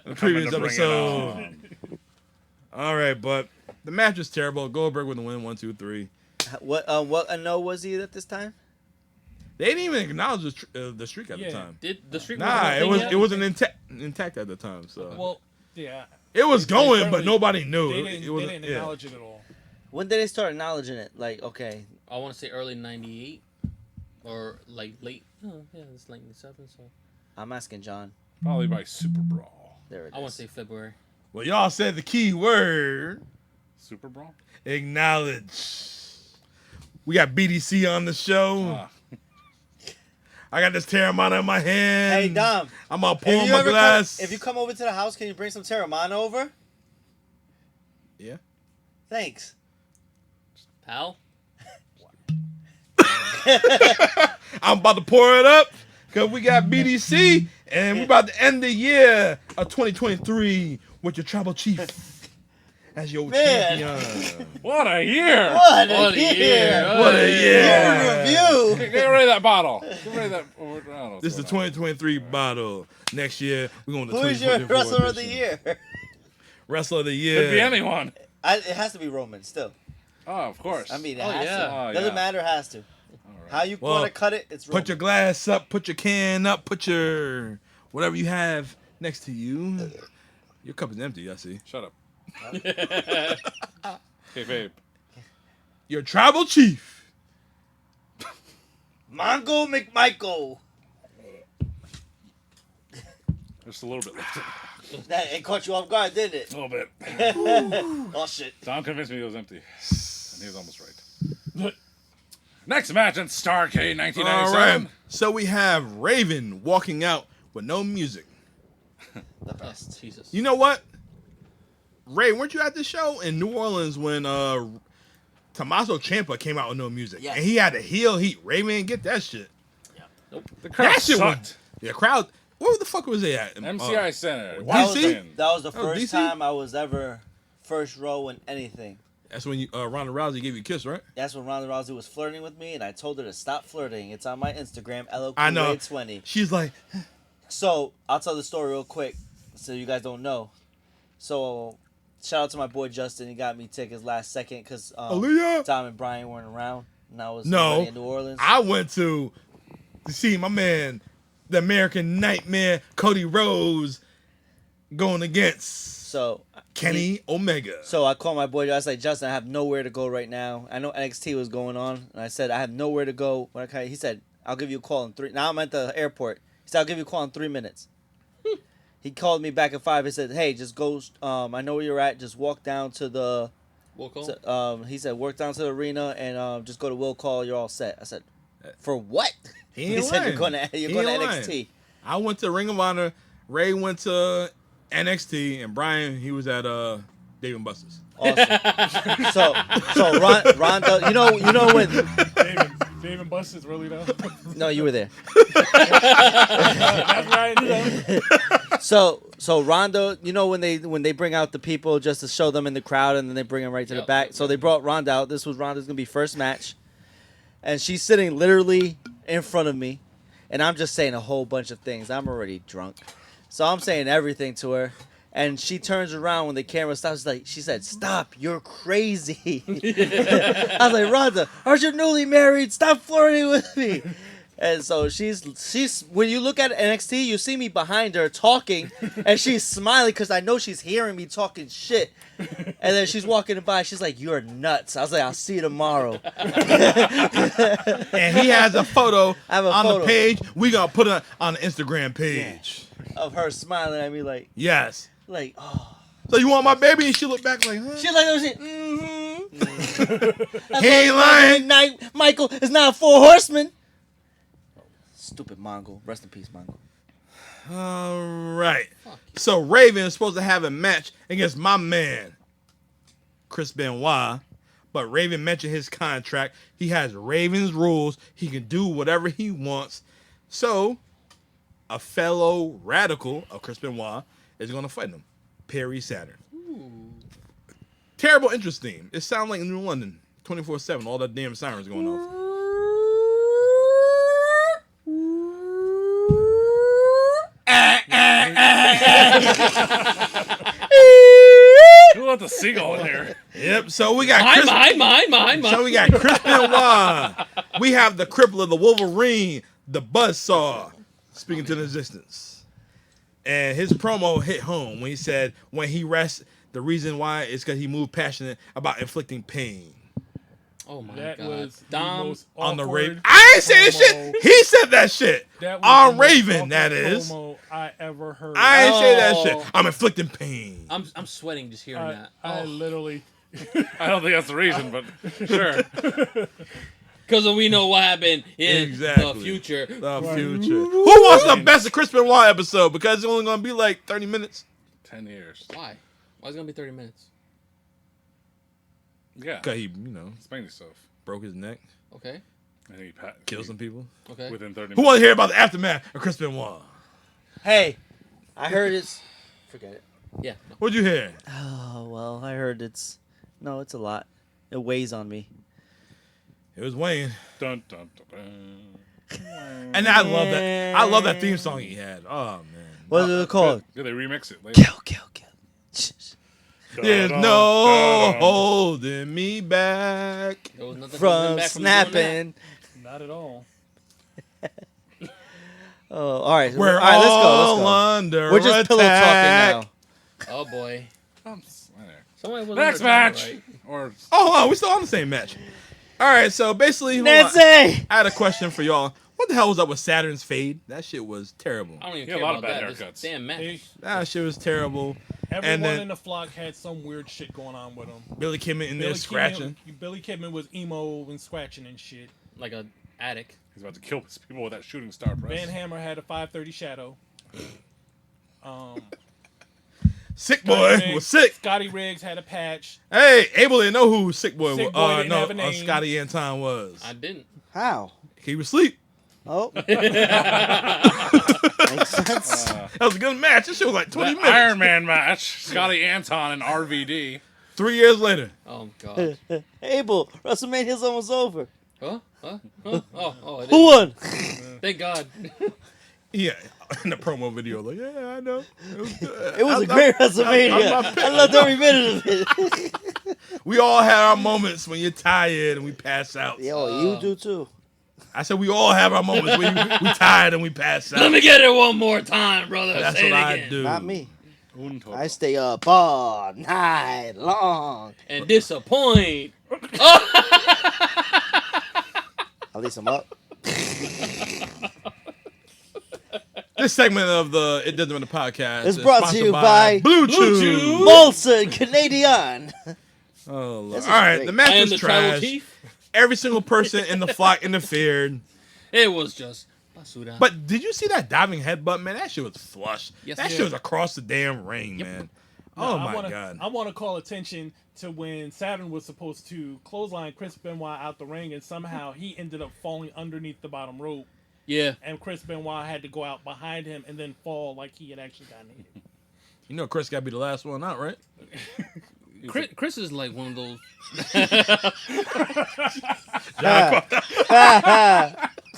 The previous to bring it episode. on. All right, but the match was terrible. Goldberg with the win, 1, 2, 3. What no was he at this time? They didn't even acknowledge the streak at the Yeah. time. Did the streak? Nah, wasn't a thing yet? it wasn't intact at the time. So Well, yeah. it was going, but barely- nobody knew. They It didn't wasn't. Yeah. acknowledge it at all. When did they start acknowledging it? Like, okay, I want to say early '98 or like late. Oh, yeah, it's late '97. So I'm asking John. Probably by Super Brawl. There it is. I want to say February. Well, y'all said the key word. Super Brawl? Acknowledge. We got BDC on the show. I got this Teramana in my hand. Hey, Dom. I'm gonna pour my glass. If you come over to the house, can you bring some Teramana over? Yeah. Thanks. Pal. I'm about to pour it up because we got BDC and we're about to end the year of 2023 with your tribal chief as your Man. champion. What a year! What What a a year! year. What a Year year! review. Get rid of that bottle. Get rid of that. I don't know This is the what's going on. 2023 bottle. Next year we're going to Who is your 2024 wrestler of the edition. year? Wrestler of the Could be year. anyone. It has to be Roman still. Oh, of course. I mean, it Oh, has yeah. to. Oh, Doesn't yeah. matter, has to. How you Well, want to cut it, it's Roman. Put your glass up. Put your can up. Put your whatever you have next to you. Your cup is empty. I see. Shut up. Okay, babe. Your tribal chief. Mongo McMichael. Just a little bit left. That it caught you off guard, didn't it? A little bit. Oh shit. Tom convinced me it was empty. And he was almost right. Next match in Starrcade All 1997. right. So we have Raven walking out with no music. The Oh, best. Jesus. You know what? Ray, weren't you at the show in New Orleans when Tommaso Ciampa came out with no music? Yes. And he had a heel heat. Raven, get that shit. The crowd That shit sucked. was. The crowd. Where the fuck was they at? MCI Center. DC? Washington. That was the Oh, first DC? time I was ever first row in anything. That's when you, Ronda Rousey gave you a kiss, right? That's when Ronda Rousey was flirting with me, and I told her to stop flirting. It's on my Instagram, I know. LOQ20. She's like, So I'll tell the story real quick, so you guys don't know. So shout out to my boy Justin. He got me tickets last second because Aaliyah. Tom and Brian weren't around, and I was No. already in New Orleans. I went to see my man, the American Nightmare, Cody Rhodes, going against So Kenny Omega. So I called my boy. I was like, Justin, I have nowhere to go right now. I know NXT was going on, and I said I have nowhere to go. He said, I'll give you a call in 3. Now I'm at the airport. He said, I'll give you a call in 3 minutes. He called me back at 5. He said, hey, just go. I know where you're at. Just walk down to the. Will call? He said, work down to the arena and just go to Will Call. You're all set. I said, for what? He ain't said, lying. you're going to He NXT. ain't lying. I went to Ring of Honor. Ray went to NXT, and Brian, he was at Dave & Buster's. Awesome. so Ronda, you know when Dave and Buster's really though. No, you were there. That's right. You know. So Ronda, you know when they bring out the people just to show them in the crowd and then they bring them right to the back. So they brought Ronda out. This was Ronda's gonna be first match, and she's sitting literally in front of me, and I'm just saying a whole bunch of things. I'm already drunk, so I'm saying everything to her. And she turns around when the camera stops. She said, "Stop! You're crazy." I was like, "Ronda, aren't you newly married? Stop flirting with me." And so she's when you look at NXT, you see me behind her talking, and she's smiling because I know she's hearing me talking shit. And then she's walking by. She's like, "You're nuts." I was like, "I'll see you tomorrow." And he has a photo photo the page. We gonna put it on the Instagram page of her smiling at me like, yes. like, oh. So you want my baby? And she looked back like, huh? She like, He ain't lying. Night, Michael is not 4 horsemen. Stupid Mongol. Rest in peace, Mongol. All right. So Raven is supposed to have a match against my man, Chris Benoit. But Raven mentioned his contract. He has Raven's rules. He can do whatever he wants. So a fellow radical of Chris Benoit is going to fight him. Perry Saturn. Ooh. Terrible interest theme. It sounds like New London 24/7. All that damn sirens going off. Who let the seagull in here? Yep. So we got Chris. Mine. So we got Chris Benoit. We have the Crippler, the Wolverine, the Buzzsaw, speaking to the existence. And his promo hit home when he said when he rests, the reason why is because he moved passionate about inflicting pain. Oh my That God. was the Dom most On the awkward Raven. I ain't saying promo. shit. He said that shit. That was the On most Raven, awkward that is. promo I ever heard. I ain't say that Oh. shit. I'm inflicting pain. I'm sweating just hearing that. I literally. I don't think that's the reason, but sure. Because we know what happened in Exactly. the future. The future. Who wants the best of Chris Benoit episode? Because it's only going to be like 30 minutes. 10 years. Why? Why is it going to be 30 minutes? Yeah. Because he, Explain stuff. broke his neck, Okay. I think he killed some people. Okay. within 30 Who minutes. wants to hear about the aftermath of Chris Benoit? Hey, I heard it's. Forget it. Yeah. No. What'd you hear? Oh well, I heard it's. No, it's a lot. It weighs on me. It was Wayne. Dun, dun, dun, dun. And I love that. I love that theme song he had. Oh, man. What is it called? Yeah, they remix it later. Kill. There's Dun, no dun, dun. holding me back. There was nothing holding From him back from doing snapping. Not at all. Oh, all right. We're all right, let's all go. under We're just pillow attack. talking that. Oh boy. Somebody wasn't Next under attack, match. right? Or Oh, hold on. We're still on the same match. All right, so basically, hold now. on. Nancy! I had a question for y'all. What the hell was up with Saturn's fade? That shit was terrible. I don't even Yeah, care a lot of about bad that. This haircuts. damn match. They, That shit was terrible. everyone And then in the flock had some weird shit going on with them. Billy Kidman in there scratching. Billy Kidman was emo and scratching and shit. Like a addict. he's about to kill people with that shooting star press. Van Hammer had a 530 shadow. Sick boy was sick. Scotty Riggs had a patch. Hey, Abel didn't know who Sick Boy Sick was. Boy didn't have a name. Scotty Anton was. I didn't. How? He was asleep. Oh. Makes sense. That was a good match. This shit was like 20 That minutes. Iron Man match. Scotty Anton and RVD. 3 years later. Oh god. Abel, WrestleMania's almost over. Huh? Oh, it Who is. won? Thank God. Yeah, in the promo video, like, yeah, I know. It was good. It was a great WrestleMania. I loved every minute of it. We all had our moments when you're tired and we pass out. Yo, you do too. I said we all have our moments when we tired and we pass out. Let me get it one more time, brother. That's Say what it I again. do. Not me. Un total. I stay up all night long. And disappoint. At least I'm up. This segment of the It Doesn't Matter podcast It's is brought to sponsored you by by Blue Chew. Chew. Molson Canadian. Oh, Lord. This is All right, great. the match I am was the tribal trash. chief. Every single person in the flock interfered. It was just basura. But did you see that diving headbutt, man? That shit was flush. Yes, that it shit did. was across the damn ring, man. Oh I my wanna, God. I want to call attention to when Saturn was supposed to clothesline Chris Benoit out the ring, and somehow he ended up falling underneath the bottom rope, Yeah. and Chris Benoit had to go out behind him and then fall like he had actually gotten hit. You know Chris got to be the last one out, right? Chris is like one of those.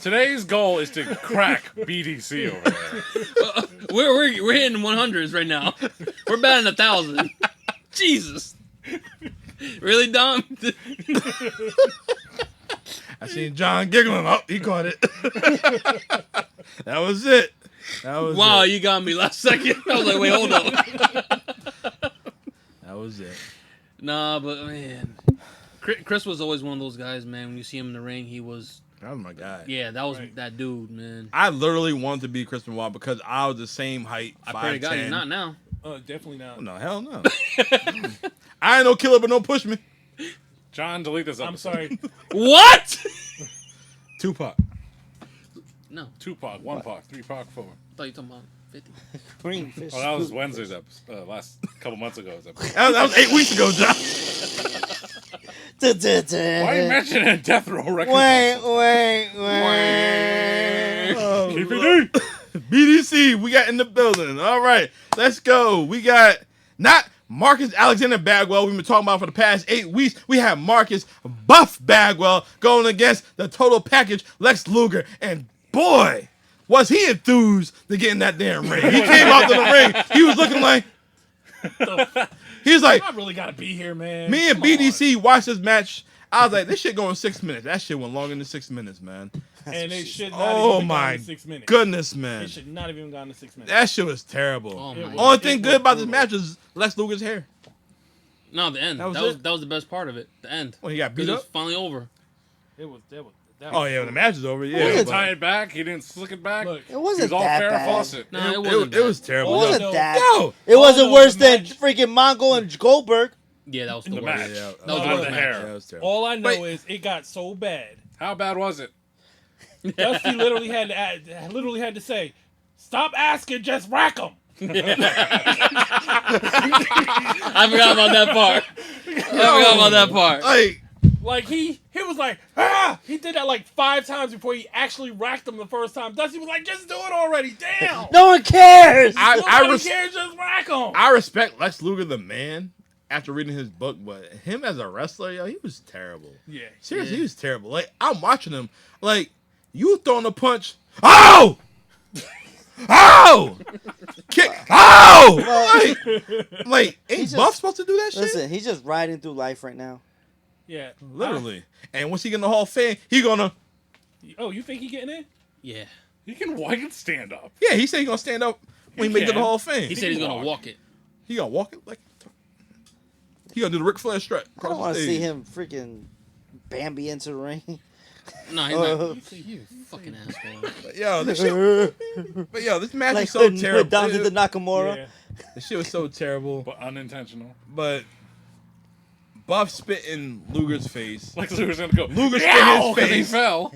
Today's goal is to crack BDC over there. We're hitting 100s right now. We're batting 1,000. Jesus. Really, Dom? I seen John giggling. Oh, he caught it. That was it. That was Wow, it. you got me last second. I was like, wait, hold on. That was it. Nah, but man, Chris was always one of those guys, man. When you see him in the ring, he was. That was my guy. Yeah, that was Right. that dude, man. I literally wanted to be Chris Benoit because I was the same height. I pray to God he's 5'10". not now. Definitely not. No, hell no. I ain't no killer, but don't push me. John, delete this episode. I'm sorry. What? Tupac. No, 2 Pac, 1 Pac, 3 Pac, 4. I thought you were talking about 50. Green fish. Oh, that was Wednesday's episode. Last couple months ago's episode. That was 8 weeks ago, John. Why are you mentioning Death Row Records? Wait. Oh, KPD. BDC, we got in the building. All right, let's go. We got not Marcus Alexander Bagwell, we've been talking about for the past 8 weeks. We have Marcus Buff Bagwell going against the total package Lex Luger. And boy, was he enthused to get in that damn ring. He came out to the ring. He was looking like, he was like, I really gotta be here, man. me and Come on. BDC watched this match. I was like, this shit going 6 minutes. That shit went longer than 6 minutes, man. And it should not Oh even my gone to 6 minutes. goodness, man. It should not have even gone to 6 minutes. That shit was terrible. Oh It my was- God. Only it thing was good about this brutal. match is Lex Luger's hair. No, the end. That was That was it? that was the best part of it. The end. When he got beat Because it was up. finally over. It was that was. Oh yeah, when the match is over. He Yeah, didn't but tie it back. He didn't slick it back. Look, It He was wasn't all that Farrah bad. Fawcett. No, it it wasn't. was terrible. It Oh, wasn't no. that. Yo, It wasn't no, worse the than match- freaking Mongo and Goldberg. Yeah, that was the The worst. match. Yeah, That was Not the the worst match. hair. Yeah, that was terrible. all I know Wait. is it got so bad. How bad was it? Dusty literally had to say, "Stop asking, just rack them." I forgot about that part. I forgot about that part. Like, Like he was like, ah! He did that like 5 times before he actually racked them the first time. Dusty was like, just do it already, damn. No one cares. Nobody cares, just rack them. I respect Lex Luger the man after reading his book, but him as a wrestler, yo, he was terrible. Yeah. Seriously, Yeah. he was terrible. Like, I'm watching him. Like, you throwing a punch. Oh! Oh! Kick. Oh! Like ain't He's Buff just- supposed to do that shit? Listen, he's just riding through life right now. Yeah. Literally. And once he get in the Hall of Fame, he gonna, Oh, you think he getting in? Yeah. He can stand up. yeah, he said he gonna stand up when he make it to the can. Hall of Fame. He said he's can gonna walk. walk it. He gonna walk it like, he gonna do the Ric Flair strut. I don't want across to the see stage. him freaking Bambi into the ring. No, he's not. You fucking asshole. But yo, this shit, but yo, this match Like was so when terrible. Dom did the Nakamura. Yeah. This shit was so terrible. But unintentional. But Buff spit in Luger's face, Like Luger's gonna go. Luger spit "Yow!" his 'cause he face. fell.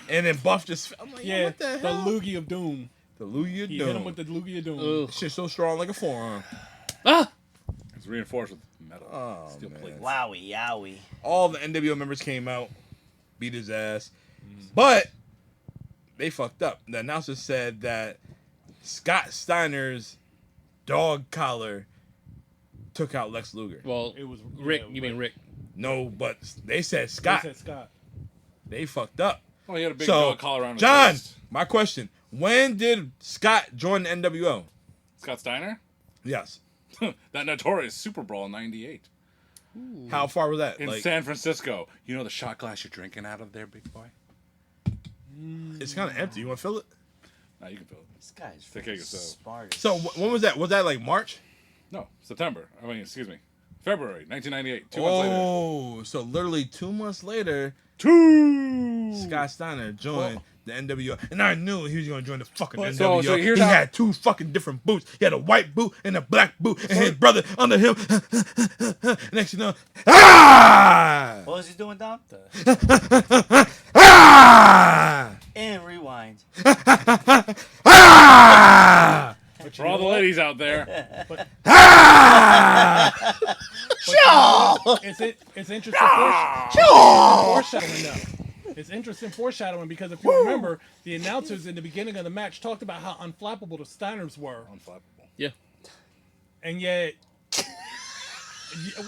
and then Buff just. I'm like, yo, Yeah. what the The hell? loogie of doom. The Luger He hit him Dome. with the loogie of doom. Ugh. Shit so strong like a forearm. Ah! It's reinforced with metal. Oh, Steel man. plates. Wowie, yowie. All the NWO members came out, beat his ass, but they fucked up. The announcer said that Scott Steiner's dog collar took out Lex Luger. Well, It was Rick. yeah, You mean Rick? No, but they said He Scott. said Scott. They fucked up. Oh, he had a big So, dog collar around his John, waist. my question: when did Scott join the NWO? Scott Steiner? Yes. That notorious Super Bowl in '98 How far was that? in Like, San Francisco. You know the shot glass you're drinking out of there, big boy? it's kind of empty. You want to fill it? Nah, you can feel it. This guy's Take care of freaking yourself. smart. So when was that? Was that like March? No, September. I mean, excuse me. February 1998. 2 months later. Oh, so literally 2 months later, 2! Scott Steiner joined the NWO, and I knew he was gonna join the fucking But- NWO. so here's he how- had 2 fucking different boots. He had a white boot and a black boot, and his brother under him. Next you know, ah, What was he doing, Dom? ah, And rewind. ah. But But For all the ladies out there. It's interesting foreshadowing though. It's interesting foreshadowing because if you remember, the announcers in the beginning of the match talked about how unflappable the Steiners were. Unflappable. Yeah. And yet,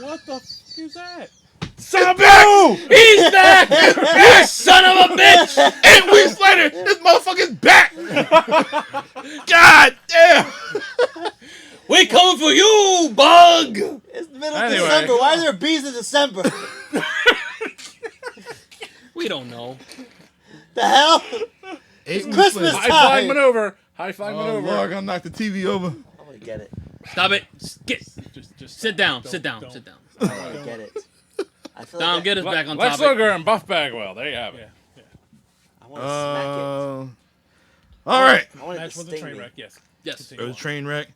what the fuck is that? Sabu! He's back! You son of a bitch! 8 weeks later, this motherfucker's back! God damn! We coming for you, bug! It's the middle of Anyway. December. Why are there bees in December? We don't know. The hell? 8 weeks Christmas later. High time. flying maneuver. High flying Oh, maneuver. Lord, I'm gonna knock the TV over. I'm gonna get it. Stop it. Get. Just Sit down. don't- Sit down. don't. Sit down. I'm gonna get it. I feel Dom, like get us back on Lex topic. Luger and Buff Bagwell. There you have it. Yeah. I want to smack All right. it. I want it Match to was a sting train me. wreck. Yes. Yes. Continue It was a on. train wreck.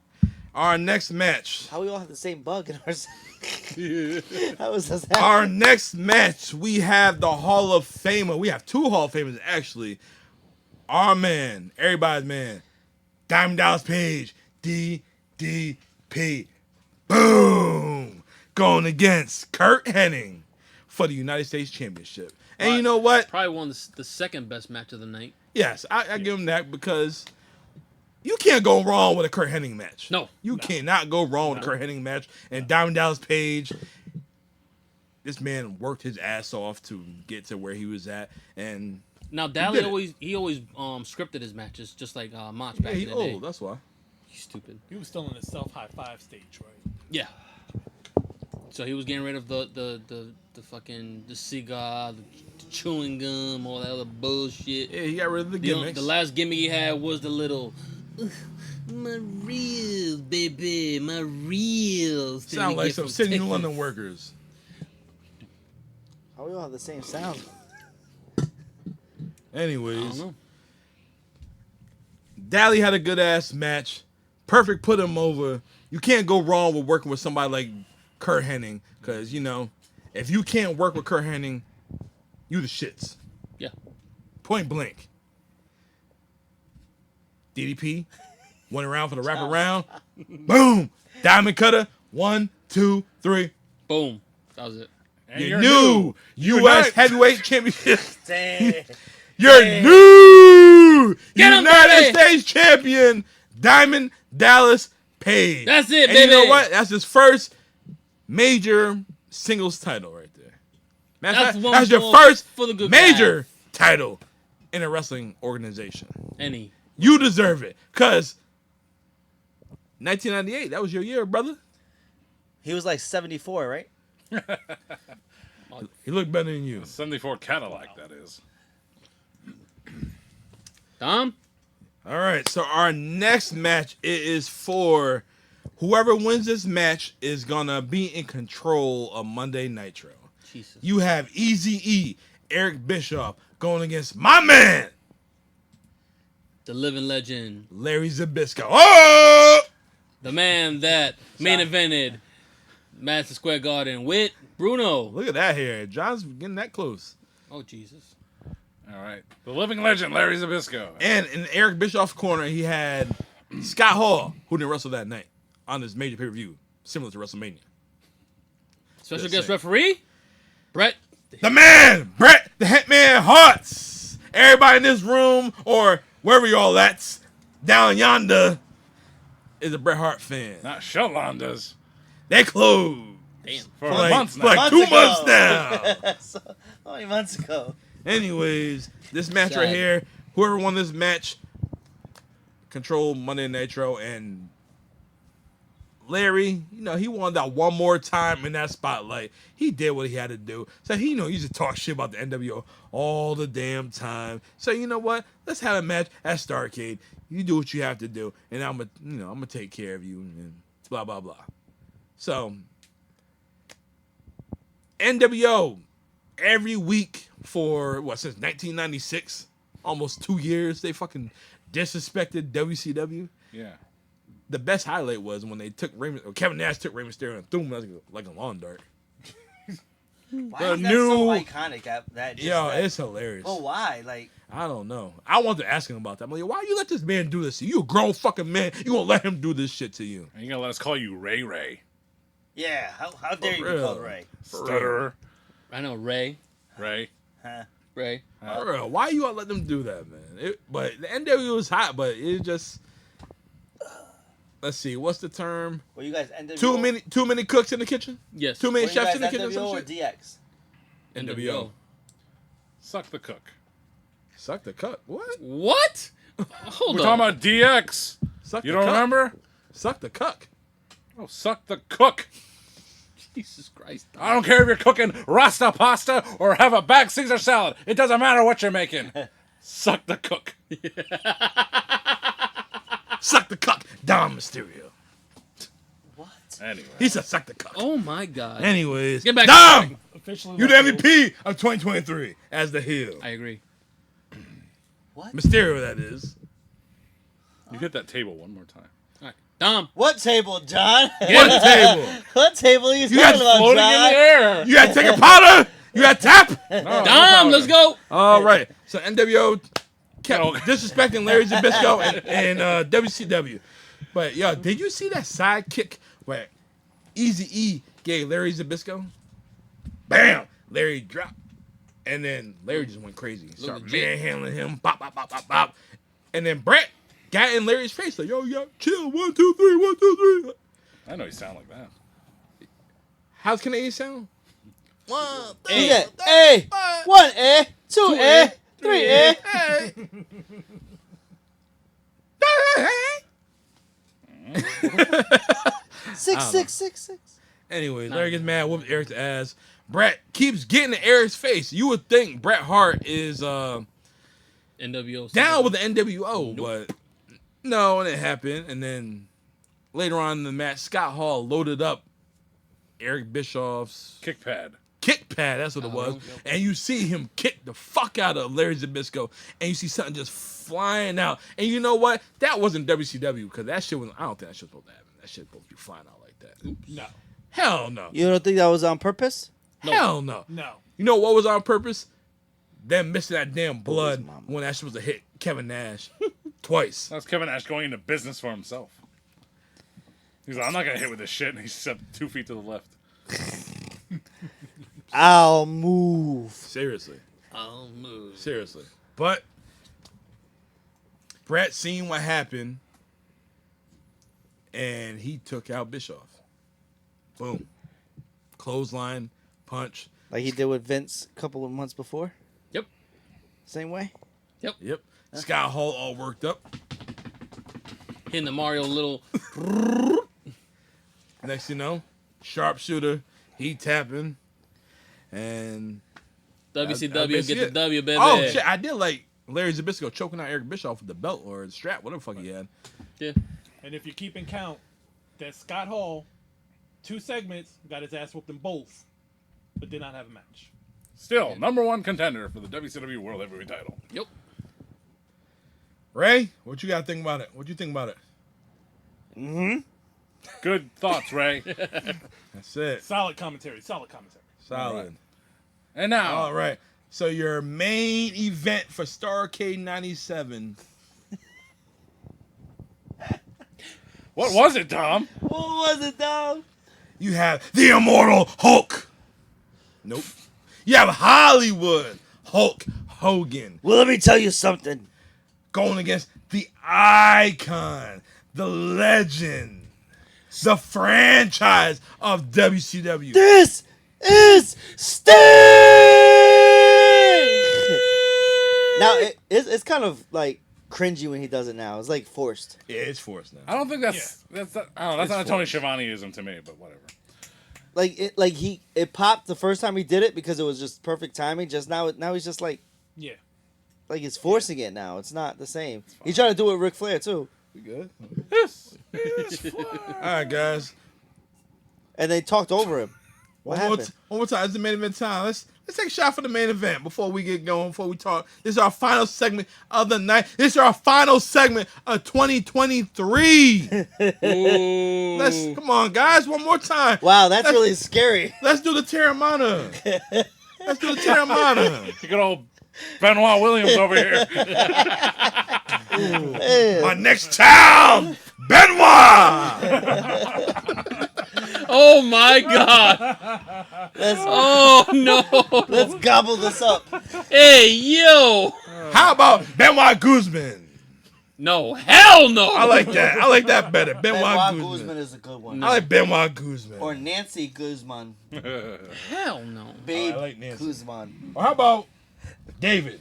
Our next match. How we all have the same bug in our... How is this happening? Our next match, we have the Hall of Famer. We have 2 Hall of Famers, actually. Our man, everybody's man, Diamond Dallas Page, DDP. Boom! Going against Kurt Hennig for the United States Championship. And you know what? Probably won the second best match of the night. Yes, I give him that because you can't go wrong with a Kurt Hennig match. No. You cannot go wrong with a Kurt Hennig match. And Diamond Dallas Page, this man worked his ass off to get to where he was at. And Now did Dally it. always scripted his matches just like Mach back he in the day. old, that's why. He's stupid. He was still in the self high five stage, right? Yeah. So he was getting rid of the fucking the cigar, the chewing gum, all that other bullshit. Yeah, he got rid of the The gimmicks. last gimmick he had was the little my reels, baby, my reels. thing Sound we like get some from Sydney Texas. London workers. How we all have the same sound? I Anyways, don't know. Dally had a good ass match. Perfect put him over. You can't go wrong with working with somebody like Kurt Hennig because, you know, if you can't work with Kurt Hennig, you the shits. Yeah. Point blank. DDP went around for the wraparound. Boom. Diamond cutter. 1, 2, 3. Boom. That was it. And Your you're new U.S. Unite. Heavyweight Championship. Dang. Your new Get 'em, United baby! States champion, Diamond Dallas Page. That's it, And you know baby. what? That's his first major singles title right there. Matter of That's fact, one that's your more first for the good major title in a wrestling organization. Any. You deserve it. Because 1998, that was your year, brother. He was like 74, right? He looked better than you. 74 Cadillac, that is. Dom? All right, so our next match is for whoever wins this match is gonna be in control of Monday Nitro. Jesus. You have Eazy-E, Eric Bischoff going against my man, The living legend. Larry Zbyszko. Oh! The man that main evented Madison Square Garden with Bruno. Look at that here. John's getting that close. Oh, Jesus. All right. The living legend, Larry Zbyszko. And in Eric Bischoff's corner, he had Scott Hall, who didn't wrestle that night on this major pay-per-view, similar to WrestleMania. Special Just guest saying. referee? Brett. The man, Bret the Hitman Hart's. Everybody in this room or wherever y'all at, down yonder, is a Bret Hart fan. Not Shellandas. They closed Damn. For like, months for now. like 2 months now. So, how many months ago? Anyways, this match right Sad. here, whoever won this match, controlled Monday Nitro, and Larry, you know, he wanted that one more time in that spotlight. He did what he had to do. So he, he used to talk shit about the NWO all the damn time. So you know what? Let's have a match at Starrcade. You do what you have to do, and I'm gonna take care of you, and blah blah blah. So NWO every week for since 1996, almost 2 years, they fucking disrespected WCW. Yeah. The best highlight was when they took Kevin Nash took Rey Mysterio and threw him like a lawn dart. Why is that so iconic? That just Yo, that, it's hilarious. Well, why? Like, I don't know. I want to ask him about that. I'm like, why you let this man do this to you? You a grown fucking man. You gonna let him do this shit to you? And you're gonna let us call you Ray Ray. yeah. How dare you be real. called Ray? Stutterer. I know Ray. Ray. Huh? Ray. For real. Why you gonna let them do that, man? But the NWO was hot, but it just. Let's see. What's the term? Well, you guys NWO. Too many cooks in the kitchen. Yes. Too many Were you chefs guys in the kitchen. NWO Some or shit? DX? NWO. Suck the cook. Suck the cuck. What? What? Hold We're on. talking about DX. Suck You the don't cuck. remember? Suck the cuck. Oh, suck the cook. Jesus Christ. I don't care if you're cooking Rasta pasta or have a bag Caesar salad. It doesn't matter what you're making. Suck the cook. Suck the cuck. Dom Mysterio. What? Anyway. He said suck the cuck. Oh my God. Anyways, Get back. Dom, Officially. you the left field. MVP of 2023 as the heel. I agree. What? Mysterio, that is. You hit that table one more time. All right. Dom. What table, John? What table? What table are you got talking about, Floating John? in the air. You got to take a powder. You got to tap. No, Dom, let's go. All right. So NWO kept No. disrespecting Larry Zbyszko and WCW. But yo, did you see that sidekick where Eazy-E gave Larry Zbyszko? Bam! Larry dropped. And then Larry just went crazy. Started legit. manhandling him. Bop, bop, bop, bop, bop. And then Brett got in Larry's face like, yo, chill. 1, 2, 3, 1, 2, 3. I know you sound like that. How's Canadian sound? 1, 2, He said, A, 1 A, 2 A, 3 A. Hey. Six, 6, 6, 6. Anyway, Larry gets mad, whoops Eric's ass. Brett keeps getting in Eric's face. You would think Bret Hart is NWO. down with the NWO, but no, it didn't happen. And then later on in the match, Scott Hall loaded up Eric Bischoff's Kick pad. kick pad. That's what it was. And you see him kick the fuck out of Larry Zbyszko, and you see something just flying out. And you know what? That wasn't WCW because that shit was. I don't think that shit was supposed to happen. That shit was supposed to be flying out like that. No. Hell no. You don't think that was on purpose? Hell no. No. You know what was on purpose? Them missing that damn blood when that shit was a hit Kevin Nash twice. That's Kevin Nash going into business for himself. He's like, I'm not going to hit with this shit. And he stepped 2 feet to the left. I'll move. Seriously. I'll move. Seriously. But Brett seen what happened and he took out Bischoff. Boom. Clothesline, punch. Like he did with Vince a couple of months before? Yep. Same way? Yep. Scott Hall all worked up. Hitting the Mario little. Next you know, sharpshooter, he tapping. And WCW get the W, baby. oh shit, I did like Larry Zbyszko choking out Eric Bischoff with the belt or the strap, whatever the fuck he had. Yeah. And if you're keeping count, that Scott Hall, 2 segments, got his ass whooped in both, but did not have a match. Still, #1 contender for the WCW World Heavyweight title. Yep. Ray, what you got to think about it? What you think about it? Mm-hmm. Good thoughts, Ray. That's it. Solid commentary. Solid commentary. Solid. All right. And now, All right. So your main event for Starrcade 97. what was it, Tom? What was it, dog? You have the Immortal Hulk. Nope. You have Hollywood Hulk Hogan Well, let me tell you something. going against the icon, the legend, the franchise of WCW. This is Sting! Now, it's kind of like cringy when he does it now. It's like forced. Yeah, it's forced now. I don't think that's I don't know, that's It's not a Tony forced. Schiavoneism to me, but whatever. It popped the first time he did it because it was just perfect timing. Just now he's just like Yeah. he's forcing it now. It's not the same. He's trying to do it with Ric Flair too. We good? Yes. All right, guys. And they talked over him. What happened? One more time. It's the main event time. Let's let's take a shot for the main event before we get going, before we talk. This is our final segment of the night. This is our final segment of 2023. Come on, guys, one more time. Wow, that's really scary. Let's do the Teramana. Let's do the Teramana. You good old Benoit Williams over here. My next child, Benoit. Oh my God! Oh no! Let's gobble this up. Hey yo! How about Benoit Guzman? No, hell no! I like that. I like that better. Benoit Benoit Guzman. Guzman is a good one. I like Benoit Guzman. Or Nancy Guzman. Hell no! Babe I like Nancy. Guzman. Or how about David?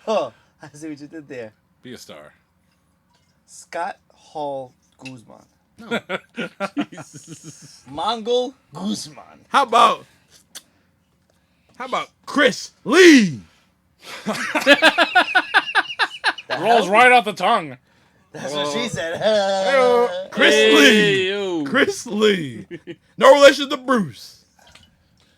Oh, I see what you did there. Be a star. Scott Hall Guzman. No. Mongol Guzman. How about Chris Lee? Rolls right off the tongue. That's what she said. Chris Hey, Lee. yo. Chris Lee. No relation to Bruce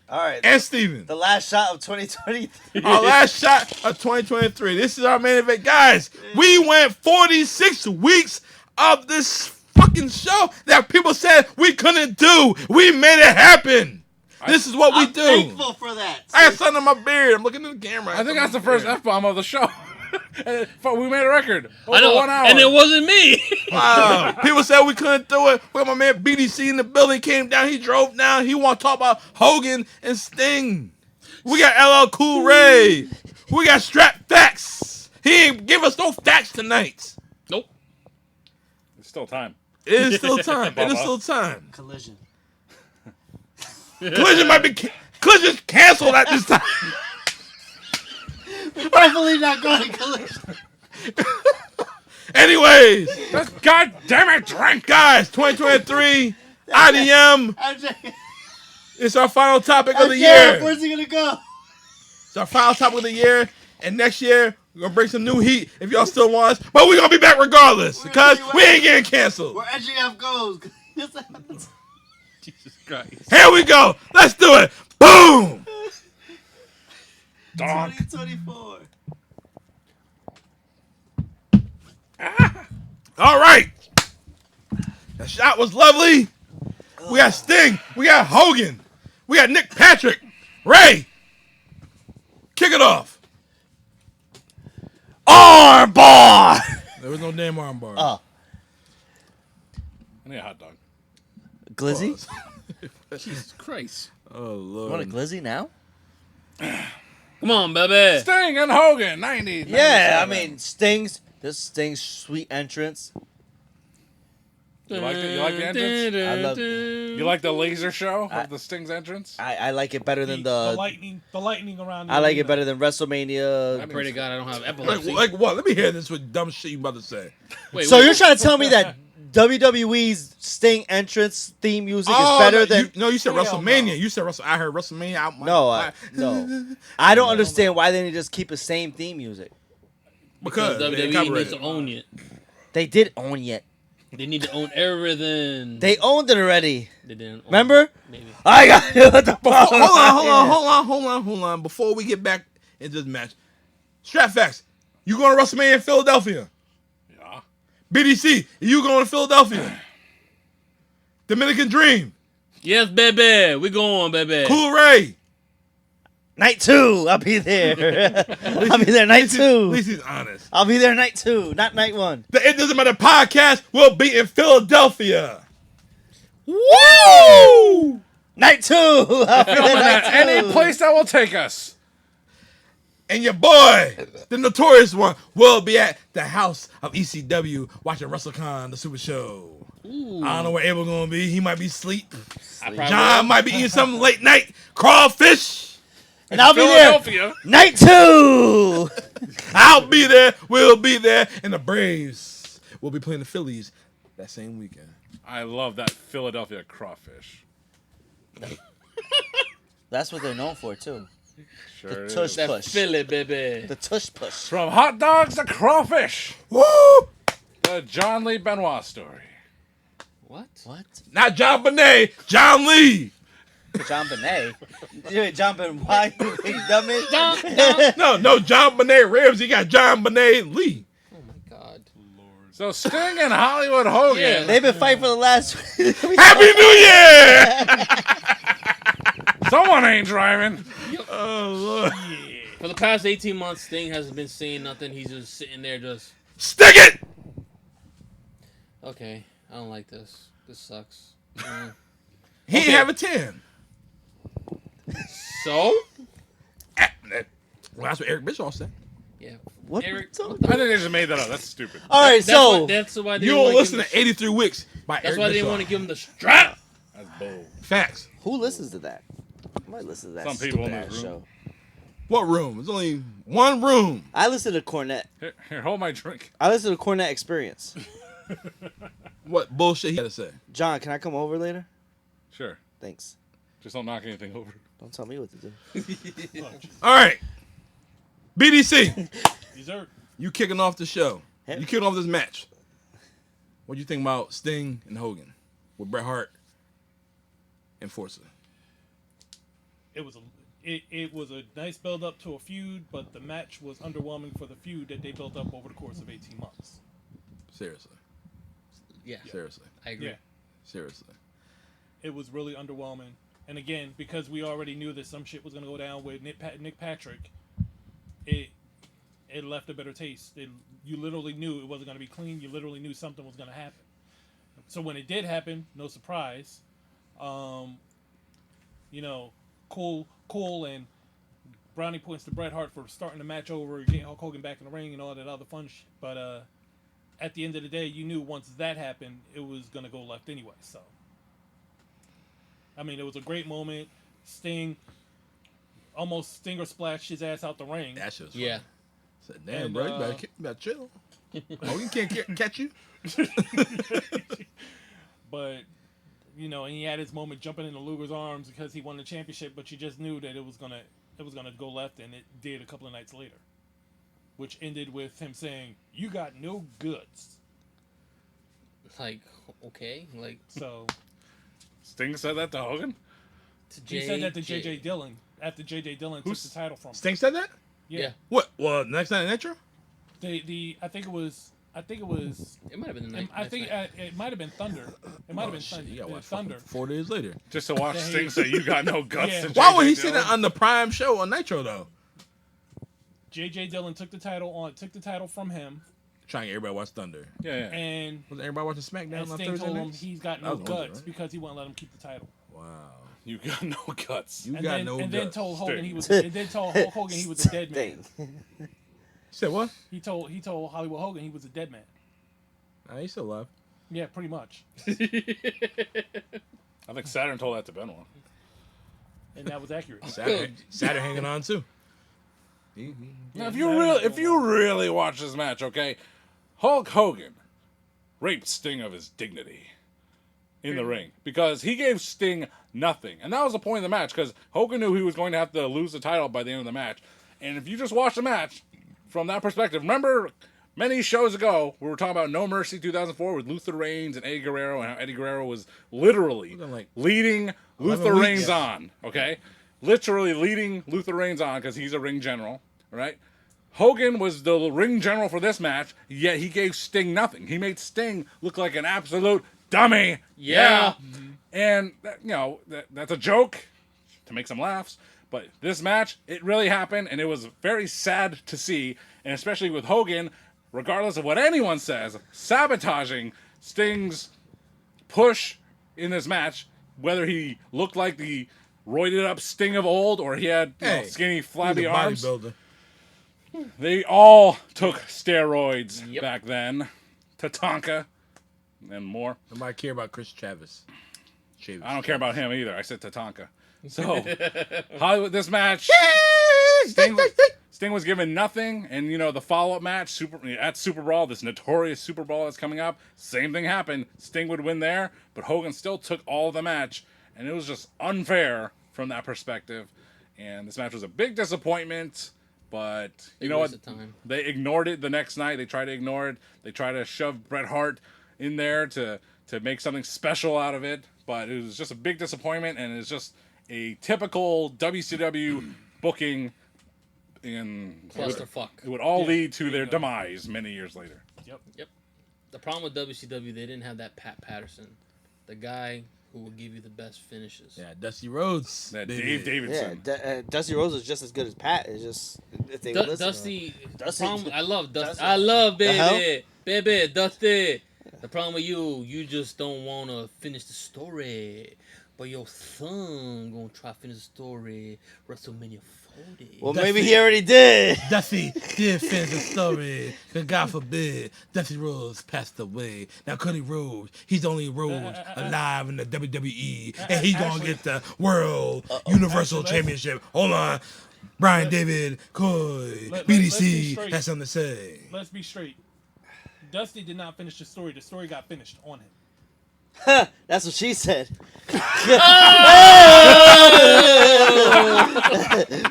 All right. and Steven. The last shot of 2023. Our last shot of 2023. This is our main event. Guys, we went 46 weeks of this fucking show that people said we couldn't do. We made it happen. This is what we I'm do. thankful for that. I got something in my beard. I'm looking in the camera. I think that's the first F-bomb of the show. But we made a record. Over I know, 1 hour. and it wasn't me. Wow. People said we couldn't do it. We got my man BDC in the building. Came down. He drove down. He want to talk about Hogan and Sting. We got LL Cool Ray. We got Strap Facts. He ain't give us no facts tonight. Nope. It's still time. It is still time. It is still time. Collision. Collision might be Collision's canceled at this time. Definitely not going to collision. Anyways, God damn it, drink! guys, 2023 IDM. It's our final topic of the year. Where's he going to go? It's our final topic of the year. And next year, we're going to bring some new heat if y'all still want us. But we're going to be back regardless because we ain't getting canceled. Where NGF goes. Jesus Christ. Here we go. Let's do it. Boom. 2024. All right. That shot was lovely. We got Sting. We got Hogan. We got Nick Patrick. Ray. Kick it off. Armbar. There was no damn armbar. Oh. I need a hot dog. Glizzy? Jesus Christ. Oh, Lord. You want a glizzy now? Come on, baby. Sting and Hogan, 90. Yeah, I 97. mean, this Sting's sweet entrance. You like it? You like the entrance? I love You like the laser show of the Sting's entrance? I like it better than the the. lightning around. I like it better than WrestleMania. I pray to God I don't have Like, epilepsy. like what? Let me hear this with dumb shit you about to say. Wait, So wait. you're trying to tell me that WWE's Sting entrance theme music is better than? You said Hell WrestleMania. no. You said I heard WrestleMania out my No, no. I don't understand why they didn't just keep the same theme music. because they WWE needs copyrighted. to own it. They did own it. They need to own everything. They owned it already. They didn't own Remember? it. Maybe. I got it. What the fuck? Hold on. Before we get back into this match, Strap Facts, you going to WrestleMania in Philadelphia? Yeah. BDC, you going to Philadelphia? Dominican Dream, Yes, baby. We going, baby. Cool Ray. Night 2. I'll be there. I'll be there night At 2. least he's honest. I'll be there night 2, not night 1. The It Doesn't Matter podcast will be in Philadelphia. Woo! Night 2. I'll be there night 2. Any place that will take us. And your boy, the Notorious One, will be at the house of ECW watching WrestleCon, the Super Show. Ooh. I don't know where Abel going to be. He might be asleep. I probably John might be eating some late night crawfish. And I'll be there Philadelphia. night 2. I'll be there. We'll be there. And the Braves will be playing the Phillies that same weekend. I love that Philadelphia crawfish. That's what they're known for, too. Sure The it is. tush That push. Philly, baby. The tush push. From hot dogs to crawfish. Woo! The John Lee Benoit story. What? What? Not John Bonet, John Lee. John Bonet. John Bonet. Why you big dummy? No, John Bonet Ribs. He got John Bonet Lee. Oh my God. So Sting and Hollywood Hogan. Yeah. They've been fighting for the last. Happy New Year! Someone ain't driving. Oh, Lord. For the past 18 months, Sting hasn't been saying nothing. He's just sitting there just, Stick it! okay, I don't like this. This sucks. He ain't have a 10. So? Well, that's what Eric Bischoff said. Yeah. What? Eric, I think they just made that up. That's stupid. All right, so That's why they You didn't don't wanna listen give to 83 Weeks by That's Eric why they didn't Bischoff. want to give him the strap. That's bold. Facts. who listens to that? I might listen to that Some people in stupid this ass room. show. What room? There's only one room. I listen to Cornette. Here, hold my drink. I listen to Cornette Experience. What bullshit he had to say? John, can I come over later? Sure. Thanks. Just don't knock anything over. Don't tell me what to do. All right. BDC, Dessert. you kicking off the show. Hey. You kicking off this match. What do you think about Sting and Hogan with Bret Hart and Forza? It was a nice build up to a feud, but the match was underwhelming for the feud that they built up over the course of 18 months. Seriously. Yeah, Seriously. I agree. Yeah, Seriously. it was really underwhelming. And again, because we already knew that some shit was going to go down with Nick Patrick, it left a bitter taste. You literally knew it wasn't going to be clean. You literally knew something was going to happen. So when it did happen, no surprise. Cool, and Brownie points to Bret Hart for starting the match over, getting Hulk Hogan back in the ring, and all that other fun shit. But at the end of the day, you knew once that happened, it was going to go left anyway. So, I mean, it was a great moment. Sting almost Stinger splashed his ass out the ring. That shit was funny. Yeah. Said, damn, And, bro, you better chill. Hogan can't catch you. But, and he had his moment jumping into Luger's arms because he won the championship, but you just knew that it was gonna go left, and it did a couple of nights later. Which ended with him saying, "You got no guts." Like, okay, like So Sting said that to Hogan? he said that to J.J. Dillon after J.J. Dillon took the title from him. Sting said that? Yeah. What? Well, next night in Nitro? I think it was. It might have been the night. I think it might have been Thunder. It might have been Thunder. You got what? Thunder. 4 days later. Just to watch Sting say, you got no guts. Yeah. to Why would J.J. he say Dillon? that on the Prime show on Nitro though? J.J. Dillon took the title from him, Trying to get everybody to watch Thunder. Yeah, yeah. and Was everybody watching SmackDown on Sting Thursday told him nights? he's got That no was Wednesday, guts right? because he wouldn't let him keep the title. Wow. You got no guts. You And got then, no and guts. then told Hogan Sting. he was. And then told Hulk Hogan he was a dead man. You said what? He told Hollywood Hogan he was a dead man. Nah, he's still alive. Yeah, pretty much. I think Saturn told that to Benoit. And that was accurate. Saturn hanging on too. Now, if you really watch this match, okay, Hulk Hogan raped Sting of his dignity in the ring because he gave Sting nothing, and that was the point of the match because Hogan knew he was going to have to lose the title by the end of the match. And if you just watch the match from that perspective, remember many shows ago we were talking about No Mercy 2004 with Luther Reigns and Eddie Guerrero, and how Eddie Guerrero was literally Like leading 11 Luther weeks. Reigns on, okay? Literally leading Luther Reigns on because he's a ring general, right? Hogan was the ring general for this match, yet he gave Sting nothing. He made Sting look like an absolute dummy. Yeah. And, that's a joke to make some laughs. But this match, it really happened, and it was very sad to see, and especially with Hogan, regardless of what anyone says, sabotaging Sting's push in this match, whether he looked like the roided up Sting of old or he had skinny, flabby he's a arms. bodybuilder. They all took steroids Yep. back then. Tatanka and more. Nobody care about Chris Chavis. I don't care about him either. I said Tatanka. So, Hollywood, this match, Sting was given nothing, and the follow-up match at Super Brawl, this notorious Super Brawl that's coming up, same thing happened. Sting would win there, but Hogan still took all of the match, and it was just unfair from that perspective. And this match was a big disappointment, but you know what? They ignored it the next night. They tried to ignore it. They tried to shove Bret Hart in there to make something special out of it, but it was just a big disappointment, and a typical WCW booking, and Clusterfuck. it would all lead to their demise many years later. Yep. The problem with WCW, they didn't have that Pat Patterson, the guy who will give you the best finishes. Yeah, Dusty Rhodes. That baby. Dave Davidson. Dusty Rhodes is just as good as Pat. It's just if they would listen. Dusty, Dusty. I love Dusty. Dusty. I love The baby, Dusty. The problem with you just don't want to finish the story. But your son gonna try to finish the story WrestleMania 40. Well, Dusty. maybe he already did. Dusty did finish the story, but God forbid, Dusty Rhodes passed away. Now, Cody Rhodes, he's the only Rhodes alive in the WWE, and he's going to get the World Universal Championship. Hold on. Brian David Coy, let's be BDC, straight. has something to say. Let's be straight. Dusty did not finish the story. The story got finished on him. That's what she said.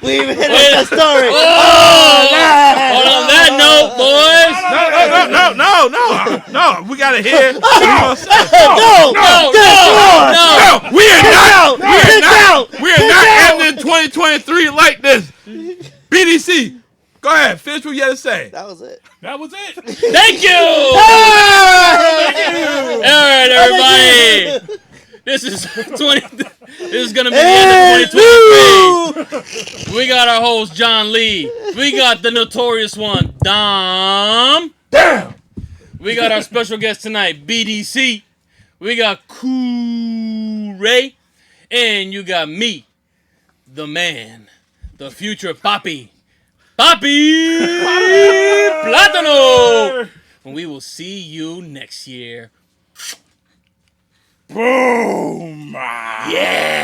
We even hit that story. On that note, boys. No. We got to hear. No. We are not ending 2023 like this. BDC, go ahead. Finish what you had to say. That was it. That was it. Thank you. All right, everybody. This is gonna be the end of 2023. We got our host John Lee. We got the Notorious One Dom. Damn. We got our special guest tonight, BDC. We got Cool Ray, and you got me, the man, the future Papi Platano. And we will see you next year. Boom! Yeah.